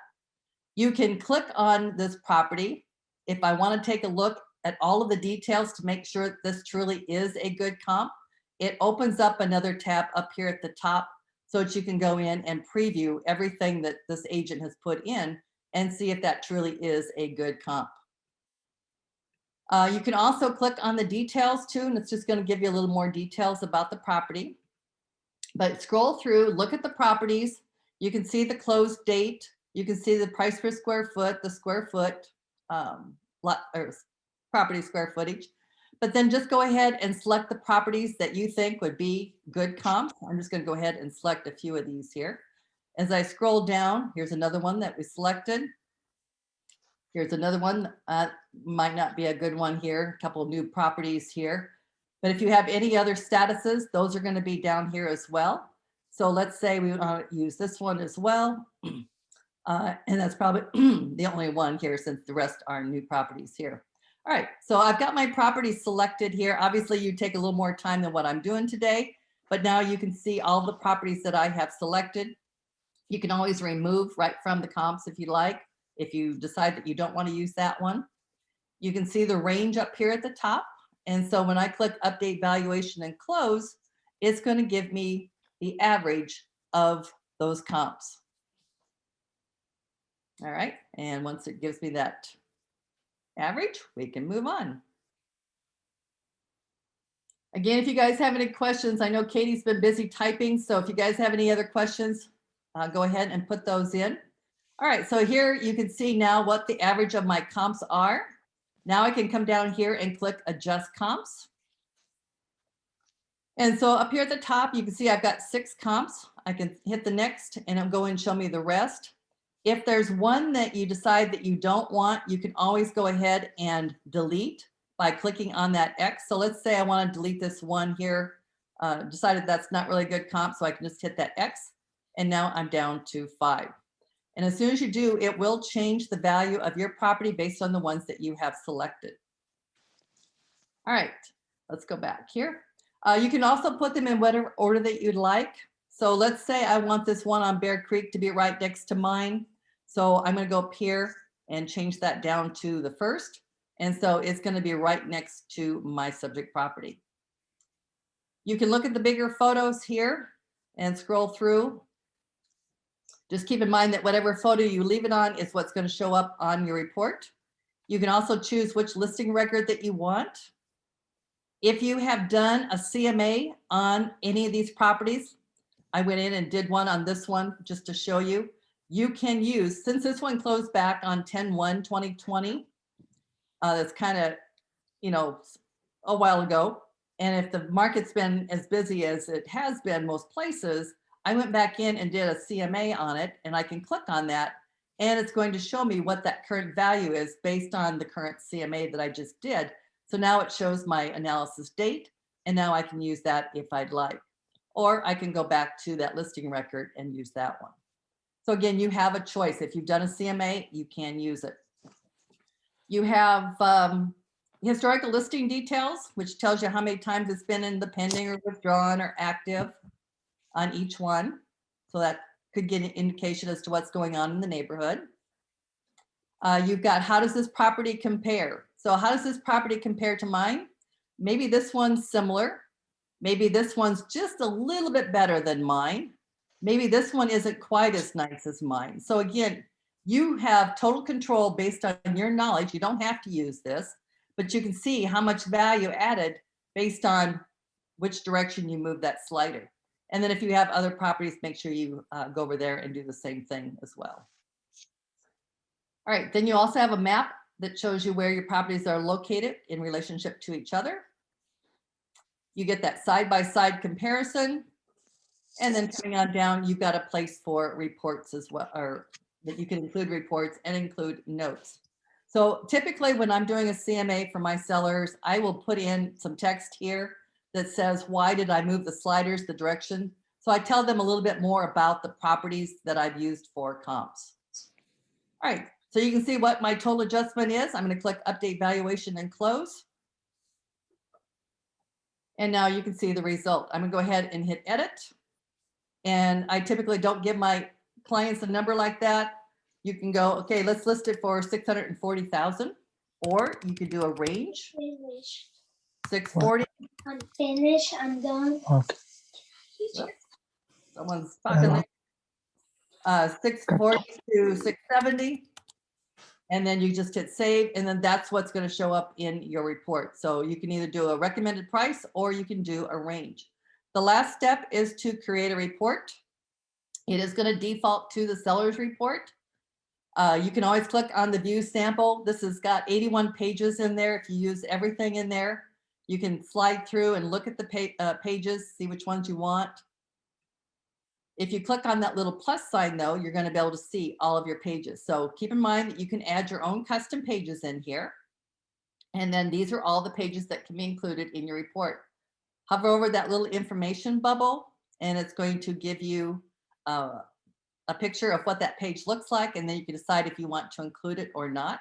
You can click on this property if I want to take a look at all of the details to make sure that this truly is a good comp. It opens up another tab up here at the top so that you can go in and preview everything that this agent has put in and see if that truly is a good comp. You can also click on the details too, and it's just going to give you a little more details about the property. But scroll through, look at the properties. You can see the close date. You can see the price per square foot, the square foot, property square footage. But then just go ahead and select the properties that you think would be good comps. I'm just going to go ahead and select a few of these here. As I scroll down, here's another one that we selected. Here's another one, might not be a good one here, a couple of new properties here. But if you have any other statuses, those are going to be down here as well. So let's say we want to use this one as well. And that's probably the only one here since the rest are new properties here. All right, so I've got my properties selected here. Obviously, you take a little more time than what I'm doing today, but now you can see all the properties that I have selected. You can always remove right from the comps if you like, if you decide that you don't want to use that one. You can see the range up here at the top. And so when I click update valuation and close, it's going to give me the average of those comps. All right, and once it gives me that average, we can move on. Again, if you guys have any questions, I know Katie's been busy typing, so if you guys have any other questions, go ahead and put those in. All right, so here you can see now what the average of my comps are. Now I can come down here and click adjust comps. And so up here at the top, you can see I've got 6 comps. I can hit the next and it'll go and show me the rest. If there's one that you decide that you don't want, you can always go ahead and delete by clicking on that X. So let's say I want to delete this one here, decided that's not really a good comp, so I can just hit that X, and now I'm down to 5. And as soon as you do, it will change the value of your property based on the ones that you have selected. All right, let's go back here. You can also put them in whatever order that you'd like. So let's say I want this one on Bear Creek to be right next to mine. So I'm going to go up here and change that down to the first. And so it's going to be right next to my subject property. You can look at the bigger photos here and scroll through. Just keep in mind that whatever photo you leave it on is what's going to show up on your report. You can also choose which listing record that you want. If you have done a CMA on any of these properties, I went in and did one on this one just to show you. You can use, since this one closed back on 10/1/2020, that's kind of, you know, a while ago. And if the market's been as busy as it has been most places, I went back in and did a CMA on it, and I can click on that and it's going to show me what that current value is based on the current CMA that I just did. So now it shows my analysis date, and now I can use that if I'd like. Or I can go back to that listing record and use that one. So again, you have a choice. If you've done a CMA, you can use it. You have historical listing details, which tells you how many times it's been in the pending or withdrawn or active on each one. So that could get an indication as to what's going on in the neighborhood. You've got, how does this property compare? So how does this property compare to mine? Maybe this one's similar. Maybe this one's just a little bit better than mine. Maybe this one isn't quite as nice as mine. So again, you have total control based on your knowledge. You don't have to use this, but you can see how much value added based on which direction you move that slider. And then if you have other properties, make sure you go over there and do the same thing as well. All right, then you also have a map that shows you where your properties are located in relationship to each other. You get that side-by-side comparison. And then coming on down, you've got a place for reports as well, or that you can include reports and include notes. So typically when I'm doing a CMA for my sellers, I will put in some text here that says, why did I move the sliders, the direction? So I tell them a little bit more about the properties that I've used for comps. All right, so you can see what my total adjustment is. I'm going to click Update Valuation and close. And now you can see the result. I'm going to go ahead and hit Edit. And I typically don't give my clients a number like that. You can go, okay, let's list it for 640,000, or you could do a range. Finish. 640. I'm finished. I'm done. Okay. Someone's talking. 640 to 670. And then you just hit save, and then that's what's going to show up in your report. So you can either do a recommended price or you can do a range. The last step is to create a report. It is going to default to the seller's report. You can always click on the view sample. This has got 81 pages in there. If you use everything in there, you can slide through and look at the pages, see which ones you want. If you click on that little plus sign though, you're going to be able to see all of your pages. So keep in mind that you can add your own custom pages in here. And then these are all the pages that can be included in your report. Hover over that little information bubble and it's going to give you a picture of what that page looks like, and then you can decide if you want to include it or not.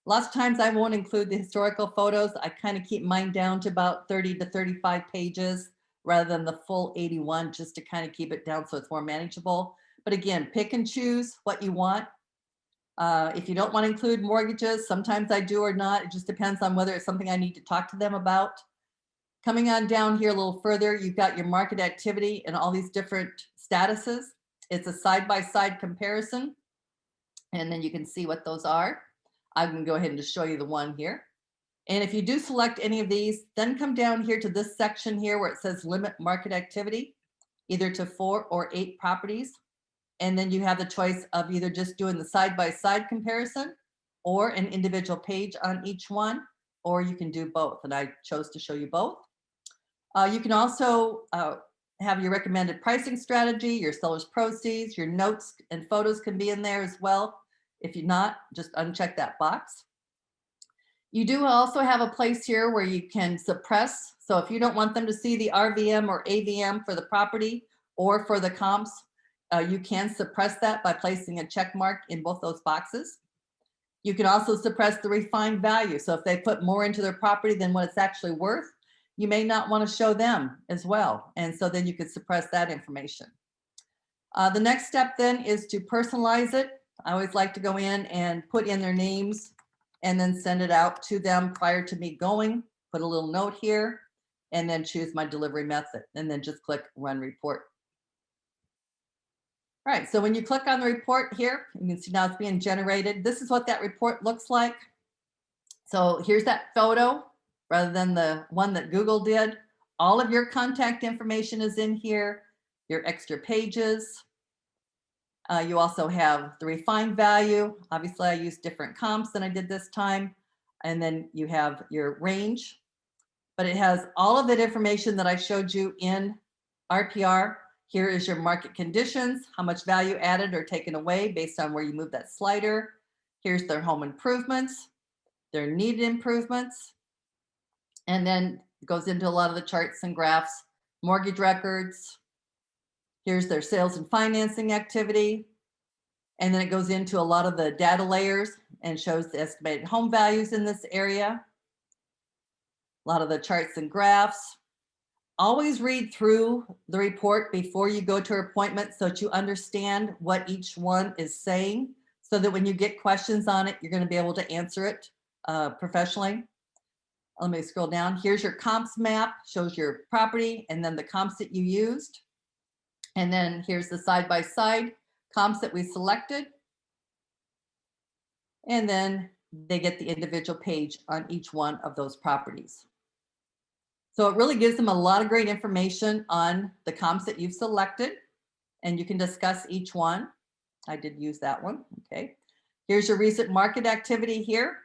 Lots of times I won't include the historical photos. I kind of keep mine down to about 30 to 35 pages rather than the full 81, just to kind of keep it down so it's more manageable. But again, pick and choose what you want. If you don't want to include mortgages, sometimes I do or not. It just depends on whether it's something I need to talk to them about. Coming on down here a little further, you've got your market activity and all these different statuses. It's a side-by-side comparison, and then you can see what those are. I'm going to go ahead and just show you the one here. And if you do select any of these, then come down here to this section here where it says limit market activity, either to 4 or 8 properties. And then you have the choice of either just doing the side-by-side comparison or an individual page on each one, or you can do both. And I chose to show you both. You can also have your recommended pricing strategy, your seller's proceeds, your notes and photos can be in there as well. If you're not, just uncheck that box. You do also have a place here where you can suppress. So if you don't want them to see the RVM or AVM for the property or for the comps, you can suppress that by placing a check mark in both those boxes. You can also suppress the refined value. So if they put more into their property than what it's actually worth, you may not want to show them as well. And so then you could suppress that information. The next step then is to personalize it. I always like to go in and put in their names and then send it out to them prior to me going, put a little note here, and then choose my delivery method, and then just click Run Report. All right, so when you click on the report here, you can see now it's being generated. This is what that report looks like. So here's that photo rather than the one that Google did. All of your contact information is in here, your extra pages. You also have the refined value. Obviously, I used different comps than I did this time. And then you have your range, but it has all of that information that I showed you in RPR. Here is your market conditions, how much value added or taken away based on where you move that slider. Here's their home improvements, their needed improvements. And then it goes into a lot of the charts and graphs, mortgage records. Here's their sales and financing activity. And then it goes into a lot of the data layers and shows the estimated home values in this area. A lot of the charts and graphs. Always read through the report before you go to an appointment so that you understand what each one is saying, so that when you get questions on it, you're going to be able to answer it professionally. Let me scroll down. Here's your comps map, shows your property and then the comps that you used. And then here's the side-by-side comps that we selected. And then they get the individual page on each one of those properties. So it really gives them a lot of great information on the comps that you've selected, and you can discuss each one. I did use that one, okay. Here's your recent market activity here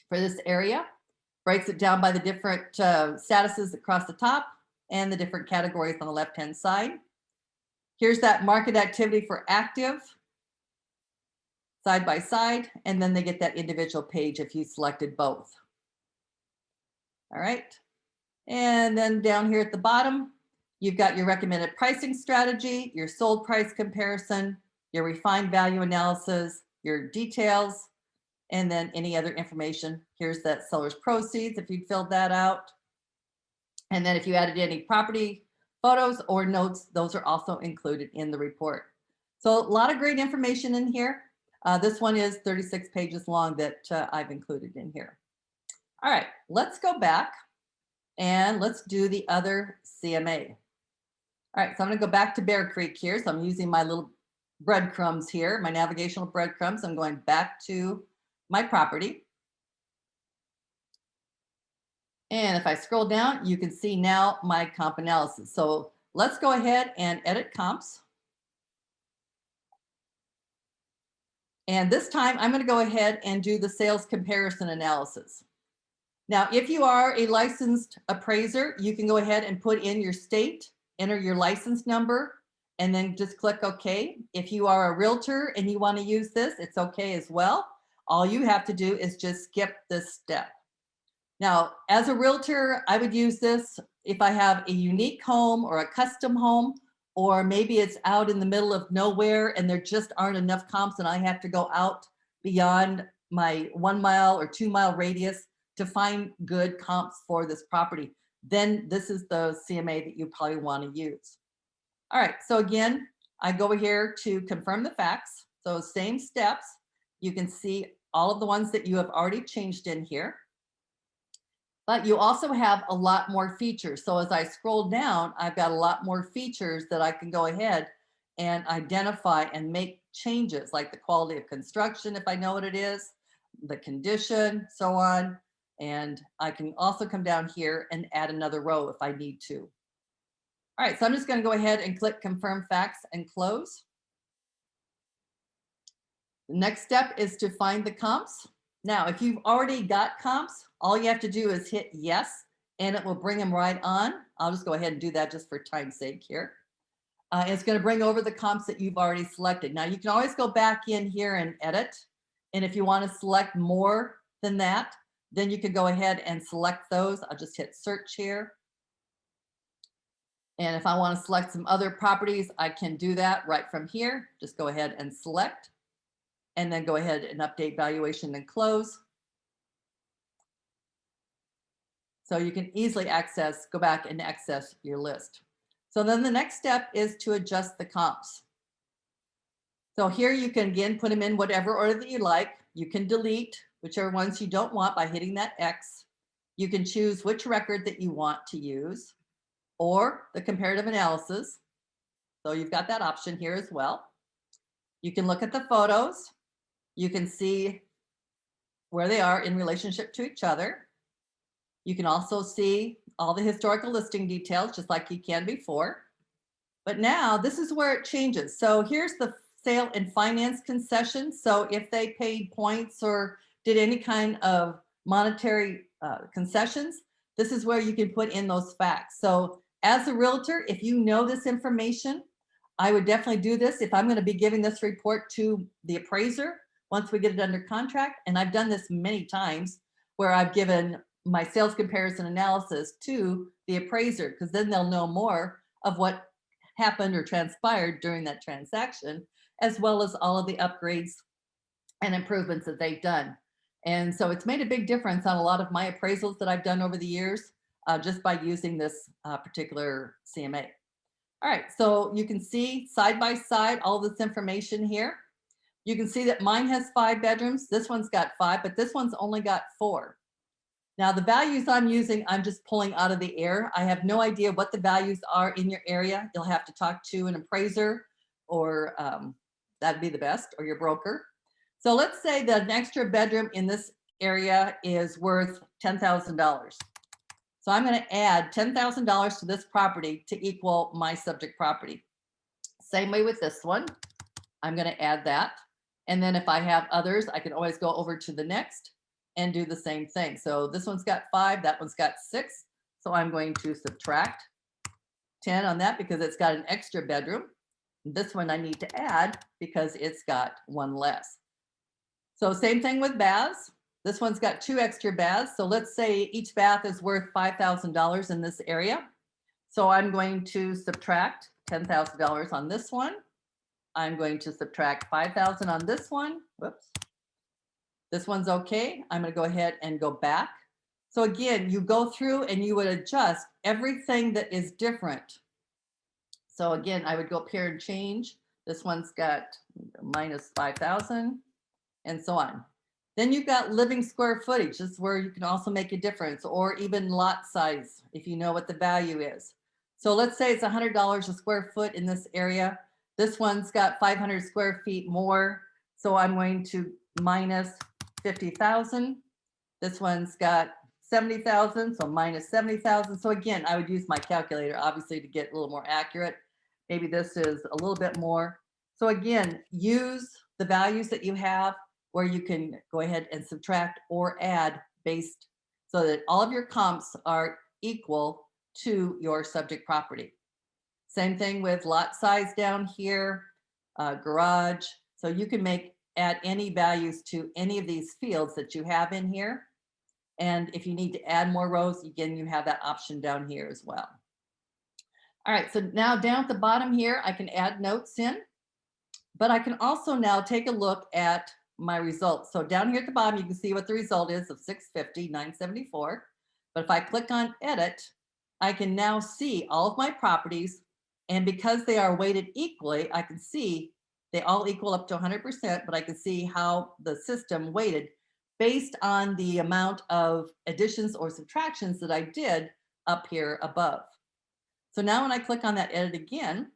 for this area. Breaks it down by the different statuses across the top and the different categories on the left-hand side. Here's that market activity for active, side by side, and then they get that individual page if you selected both. All right. And then down here at the bottom, you've got your recommended pricing strategy, your sold price comparison, your refined value analysis, your details, and then any other information. Here's that seller's proceeds if you filled that out. And then if you added any property photos or notes, those are also included in the report. So a lot of great information in here. This one is 36 pages long that I've included in here. All right, let's go back and let's do the other CMA. All right, so I'm gonna go back to Bear Creek here. So I'm using my little breadcrumbs here, my navigational breadcrumbs. I'm going back to my property. And if I scroll down, you can see now my comp analysis. So let's go ahead and edit comps. And this time I'm going to go ahead and do the sales comparison analysis. Now, if you are a licensed appraiser, you can go ahead and put in your state, enter your license number, and then just click OK. If you are a realtor and you want to use this, it's okay as well. All you have to do is just skip this step. Now, as a realtor, I would use this if I have a unique home or a custom home, or maybe it's out in the middle of nowhere and there just aren't enough comps and I have to go out beyond my 1 mile or 2 mile radius to find good comps for this property. Then this is the CMA that you probably want to use. All right, so again, I go here to confirm the facts. So same steps. You can see all of the ones that you have already changed in here. But you also have a lot more features. So as I scroll down, I've got a lot more features that I can go ahead and identify and make changes, like the quality of construction, if I know what it is, the condition, so on. And I can also come down here and add another row if I need to. All right, so I'm just going to go ahead and click confirm facts and close. The next step is to find the comps. Now, if you've already got comps, all you have to do is hit yes, and it will bring them right on. I'll just go ahead and do that just for time's sake here. It's going to bring over the comps that you've already selected. Now you can always go back in here and edit. And if you want to select more than that, then you can go ahead and select those. I'll just hit search here. And if I want to select some other properties, I can do that right from here. Just go ahead and select, and then go ahead and update valuation and close. So you can easily go back and access your list. So then the next step is to adjust the comps. So here you can again put them in whatever order that you like. You can delete whichever ones you don't want by hitting that X. You can choose which record that you want to use, or the comparative analysis. So you've got that option here as well. You can look at the photos. You can see where they are in relationship to each other. You can also see all the historical listing details, just like you can before. But now this is where it changes. So here's the sale and finance concession. So if they paid points or did any kind of monetary concessions, this is where you can put in those facts. So as a realtor, if you know this information, I would definitely do this. If I'm going to be giving this report to the appraiser, once we get it under contract, and I've done this many times where I've given my sales comparison analysis to the appraiser, because then they'll know more of what happened or transpired during that transaction, as well as all of the upgrades and improvements that they've done. And so it's made a big difference on a lot of my appraisals that I've done over the years, just by using this particular CMA. All right, so you can see side by side all this information here. You can see that mine has 5 bedrooms. This one's got 5, but this one's only got 4. Now the values I'm using, I'm just pulling out of the air. I have no idea what the values are in your area. You'll have to talk to an appraiser, or that'd be the best, or your broker. So let's say that an extra bedroom in this area is worth $10,000. So I'm going to add $10,000 to this property to equal my subject property. Same way with this one. I'm going to add that. And then if I have others, I can always go over to the next and do the same thing. So this one's got 5, that one's got 6. So I'm going to subtract 10 on that because it's got an extra bedroom. This one I need to add because it's got 1 less. So same thing with baths. This one's got 2 extra baths. So let's say each bath is worth $5,000 in this area. So I'm going to subtract $10,000 on this one. I'm going to subtract $5,000 on this one. Whoops. This one's okay. I'm going to go ahead and go back. So again, you go through and you would adjust everything that is different. So again, I would go up here and change. This one's got minus 5,000 and so on. Then you've got living square footage. This is where you can also make a difference, or even lot size if you know what the value is. So let's say it's $100 a square foot in this area. This one's got 500 square feet more. So I'm going to minus 50,000. This one's got 70,000, so minus 70,000. So again, I would use my calculator obviously to get a little more accurate. Maybe this is a little bit more. So again, use the values that you have where you can go ahead and subtract or add based so that all of your comps are equal to your subject property. Same thing with lot size down here, garage. So you can add any values to any of these fields that you have in here. And if you need to add more rows, again, you have that option down here as well. All right, so now down at the bottom here, I can add notes in, but I can also now take a look at my results. So down here at the bottom, you can see what the result is of 650, 974. But if I click on edit, I can now see all of my properties. And because they are weighted equally, I can see they all equal up to 100%, but I can see how the system weighted based on the amount of additions or subtractions that I did up here above. So now when I click on that edit again,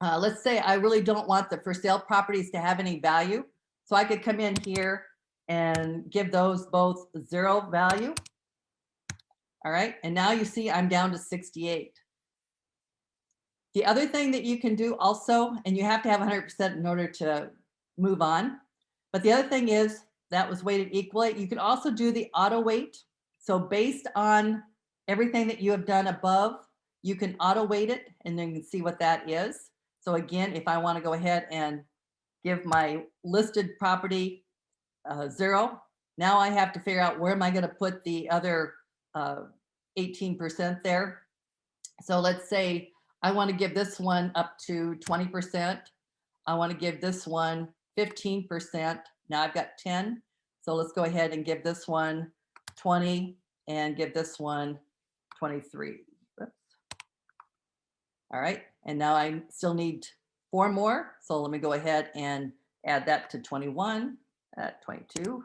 let's say I really don't want the for sale properties to have any value. So I could come in here and give those both 0 value. All right, and now you see I'm down to 68. The other thing that you can do also, and you have to have 100% in order to move on, but the other thing is that was weighted equally. You can also do the auto weight. So based on everything that you have done above, you can auto weight it and then you can see what that is. So again, if I want to go ahead and give my listed property 0, now I have to figure out where am I going to put the other 18% there. So let's say I want to give this one up to 20%. I want to give this one 15%. Now I've got 10. So let's go ahead and give this one 20 and give this one 23. Oops. All right. And now I still need 4 more. So let me go ahead and add that to 21, at 22.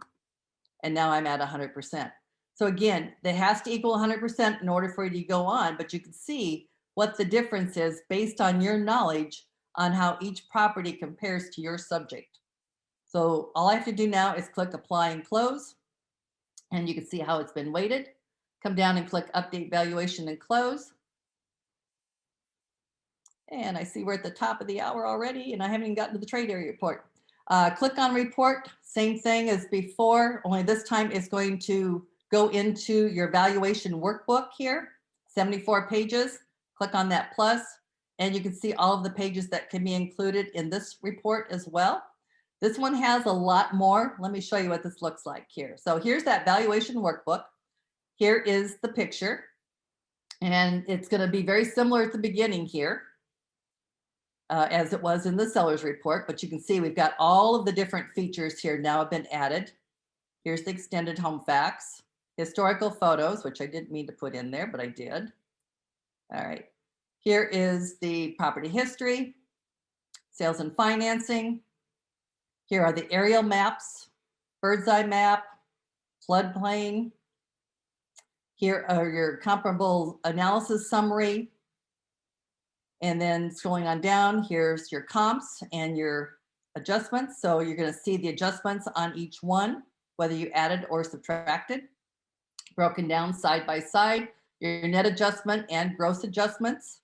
And now I'm at 100%. So again, that has to equal 100% in order for you to go on, but you can see what the difference is based on your knowledge on how each property compares to your subject. So all I have to do now is click apply and close, and you can see how it's been weighted. Come down and click update valuation and close. And I see we're at the top of the hour already, and I haven't even gotten to the trade area report. Click on report, same thing as before, only this time it's going to go into your valuation workbook here, 74 pages. Click on that plus, and you can see all of the pages that can be included in this report as well. This one has a lot more. Let me show you what this looks like here. So here's that valuation workbook. Here is the picture, and it's going to be very similar at the beginning here. As it was in the seller's report, but you can see we've got all of the different features here now have been added. Here's the extended home facts, historical photos, which I didn't mean to put in there, but I did. All right, here is the property history, sales and financing. Here are the aerial maps, bird's eye map, floodplain. Here are your comparable analysis summary. And then scrolling on down, here's your comps and your adjustments. So you're going to see the adjustments on each one, whether you added or subtracted, broken down side by side, your net adjustment and gross adjustments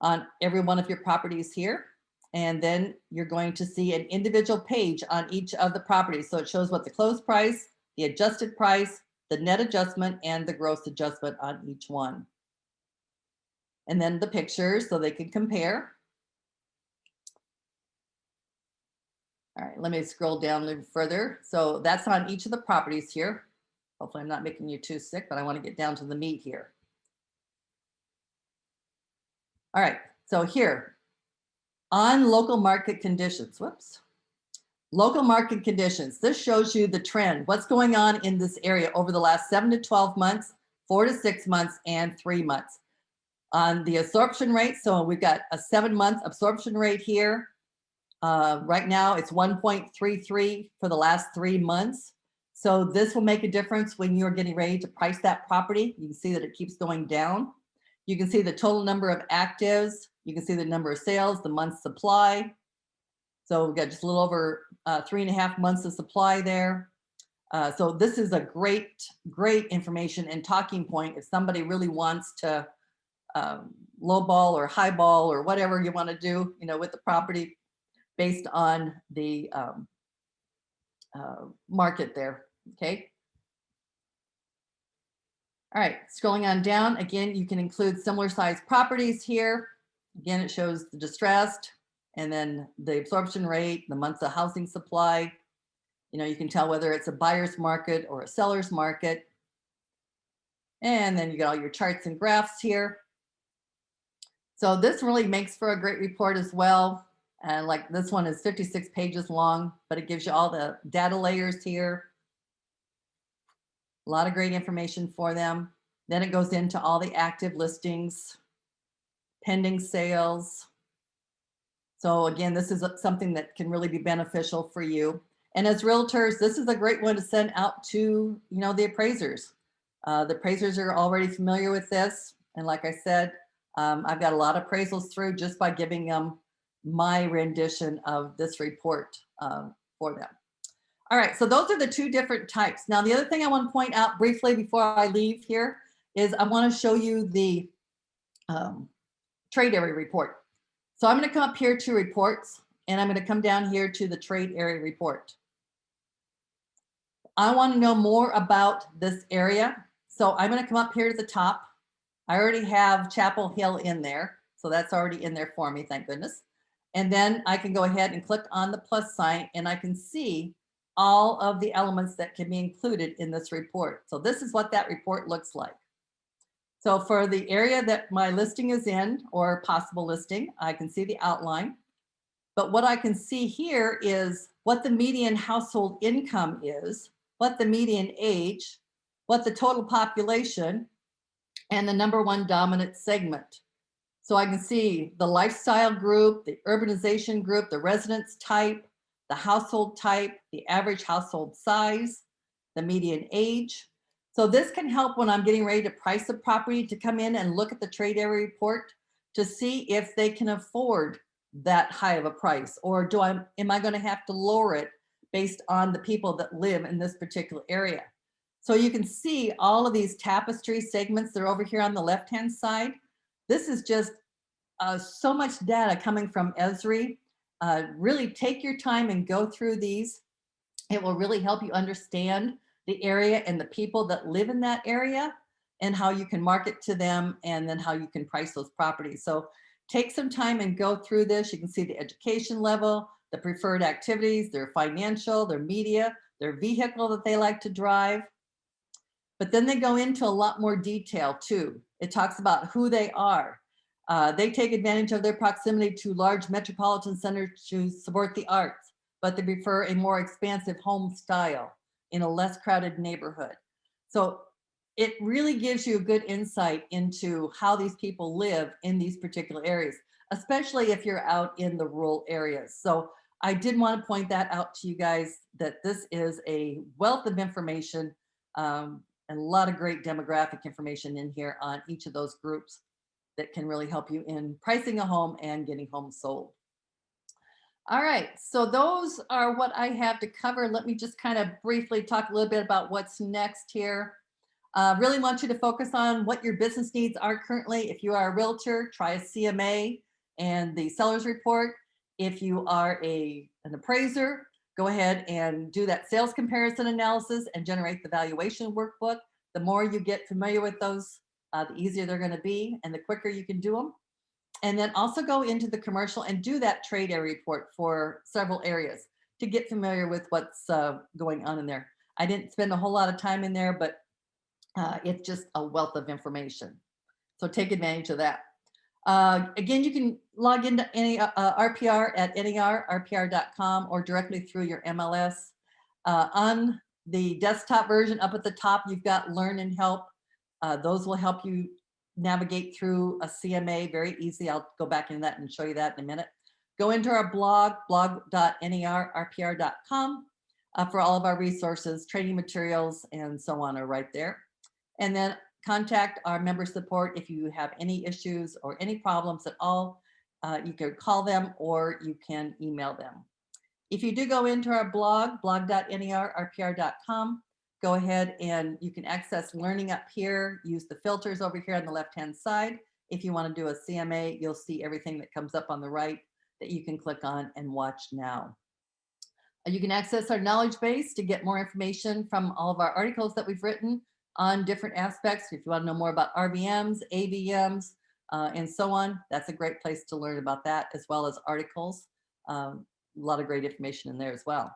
on every one of your properties here. And then you're going to see an individual page on each of the properties. So it shows what the close price, the adjusted price, the net adjustment, and the gross adjustment on each one. And then the pictures so they can compare. All right, let me scroll down a little further. So that's on each of the properties here. Hopefully I'm not making you too sick, but I want to get down to the meat here. All right, so here, on local market conditions, whoops. Local market conditions, this shows you the trend, what's going on in this area over the last 7 to 12 months, 4 to 6 months, and 3 months. On the absorption rate, so we've got a 7-month absorption rate here. Right now it's 1.33 for the last 3 months. So this will make a difference when you're getting ready to price that property. You can see that it keeps going down. You can see the total number of actives. You can see the number of sales, the month's supply. So we've got just a little over 3.5 months of supply there. So this is a great information and talking point if somebody really wants to low ball or high ball or whatever you want to do, with the property based on the market there. Okay. All right, scrolling on down, again, you can include similar sized properties here. Again, it shows the distressed and then the absorption rate, the months of housing supply. You can tell whether it's a buyer's market or a seller's market. And then you got all your charts and graphs here. So this really makes for a great report as well. And like this one is 56 pages long, but it gives you all the data layers here. A lot of great information for them. Then it goes into all the active listings, pending sales. So again, this is something that can really be beneficial for you. And as realtors, this is a great one to send out to, the appraisers. The appraisers are already familiar with this. And like I said, I've got a lot of appraisals through just by giving them my rendition of this report for them. All right, so those are the 2 different types. Now, the other thing I want to point out briefly before I leave here is I want to show you the trade area report. So I'm going to come up here to reports, and I'm going to come down here to the trade area report. I want to know more about this area. So I'm going to come up here to the top. I already have Chapel Hill in there. So that's already in there for me, thank goodness. And then I can go ahead and click on the plus sign and I can see all of the elements that can be included in this report. So this is what that report looks like. So for the area that my listing is in or possible listing, I can see the outline. But what I can see here is what the median household income is, what the median age, what the total population, and the #1 dominant segment. So I can see the lifestyle group, the urbanization group, the residence type, the household type, the average household size, the median age. So this can help when I'm getting ready to price a property to come in and look at the trade area report to see if they can afford that high of a price, or am I going to have to lower it based on the people that live in this particular area. So you can see all of these tapestry segments. They're over here on the left-hand side. This is just so much data coming from Esri. Really take your time and go through these. It will really help you understand the area and the people that live in that area and how you can market to them and then how you can price those properties. So take some time and go through this. You can see the education level, the preferred activities, their financial, their media, their vehicle that they like to drive. But then they go into a lot more detail too. It talks about who they are. They take advantage of their proximity to large metropolitan centers to support the arts, but they prefer a more expansive home style in a less crowded neighborhood. So it really gives you a good insight into how these people live in these particular areas, especially if you're out in the rural areas. So I did want to point that out to you guys, that this is a wealth of information and a lot of great demographic information in here on each of those groups that can really help you in pricing a home and getting homes sold. All right, so those are what I have to cover. Let me just kind of briefly talk a little bit about what's next here. Really want you to focus on what your business needs are currently. If you are a realtor, try a CMA and the seller's report. If you are an appraiser, go ahead and do that sales comparison analysis and generate the valuation workbook. The more you get familiar with those, the easier they're going to be and the quicker you can do them. And then also go into the commercial and do that trade area report for several areas to get familiar with what's going on in there. I didn't spend a whole lot of time in there, but it's just a wealth of information. So take advantage of that. Again, you can log into any RPR at rpr.com or directly through your MLS. On the desktop version up at the top, you've got Learn and Help. Those will help you navigate through a CMA very easy. I'll go back into that and show you that in a minute. Go into our blog, blog.nerrpr.com for all of our resources, training materials, and so on are right there. And then contact our member support if you have any issues or any problems at all. You can call them or you can email them. If you do go into our blog, blog.nerrpr.com, go ahead and you can access learning up here. Use the filters over here on the left-hand side. If you want to do a CMA, you'll see everything that comes up on the right that you can click on and watch now. You can access our knowledge base to get more information from all of our articles that we've written on different aspects. If you want to know more about RVMs, AVMs, and so on, that's a great place to learn about that, as well as articles. A lot of great information in there as well.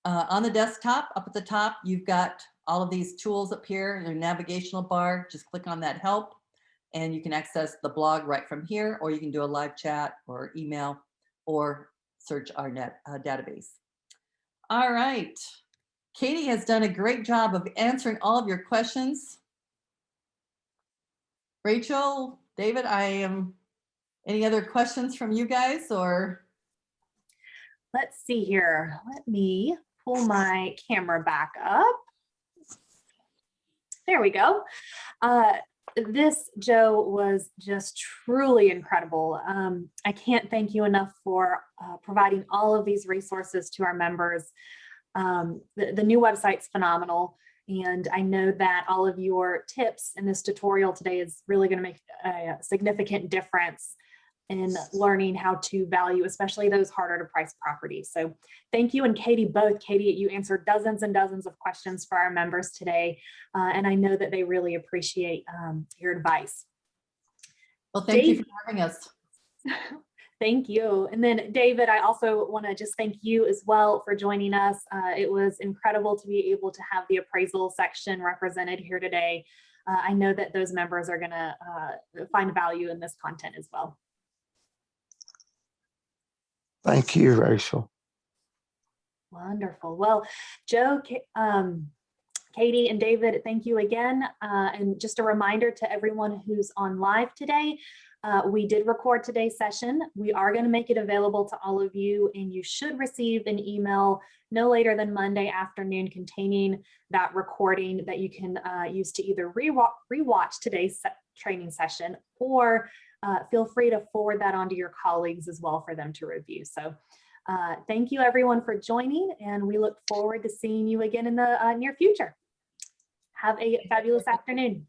On the desktop, up at the top, you've got all of these tools up here in your navigational bar. Just click on that help and you can access the blog right from here, or you can do a live chat or email or search our database. All right. Katie has done a great job of answering all of your questions. Rachel, David, any other questions from you guys or? Let's see here. Let me pull my camera back up. There we go. This, Joe, was just truly incredible. I can't thank you enough for providing all of these resources to our members. The new website's phenomenal, and I know that all of your tips in this tutorial today is really going to make a significant difference in learning how to value, especially those harder to price properties. So thank you. And Katie, both. Katie, you answered dozens and dozens of questions for our members today. And I know that they really appreciate your advice. Well, thank you for having us. Thank you. And then David, I also want to just thank you as well for joining us. It was incredible to be able to have the appraisal section represented here today. I know that those members are going to find value in this content as well. Thank you, Rachel. Wonderful. Well, Joe, Katie and David, thank you again. And just a reminder to everyone who's on live today, we did record today's session. We are going to make it available to all of you, and you should receive an email no later than Monday afternoon containing that recording that you can use to either rewatch today's training session, or feel free to forward that on to your colleagues as well for them to review. So thank you everyone for joining, and we look forward to seeing you again in the near future. Have a fabulous afternoon.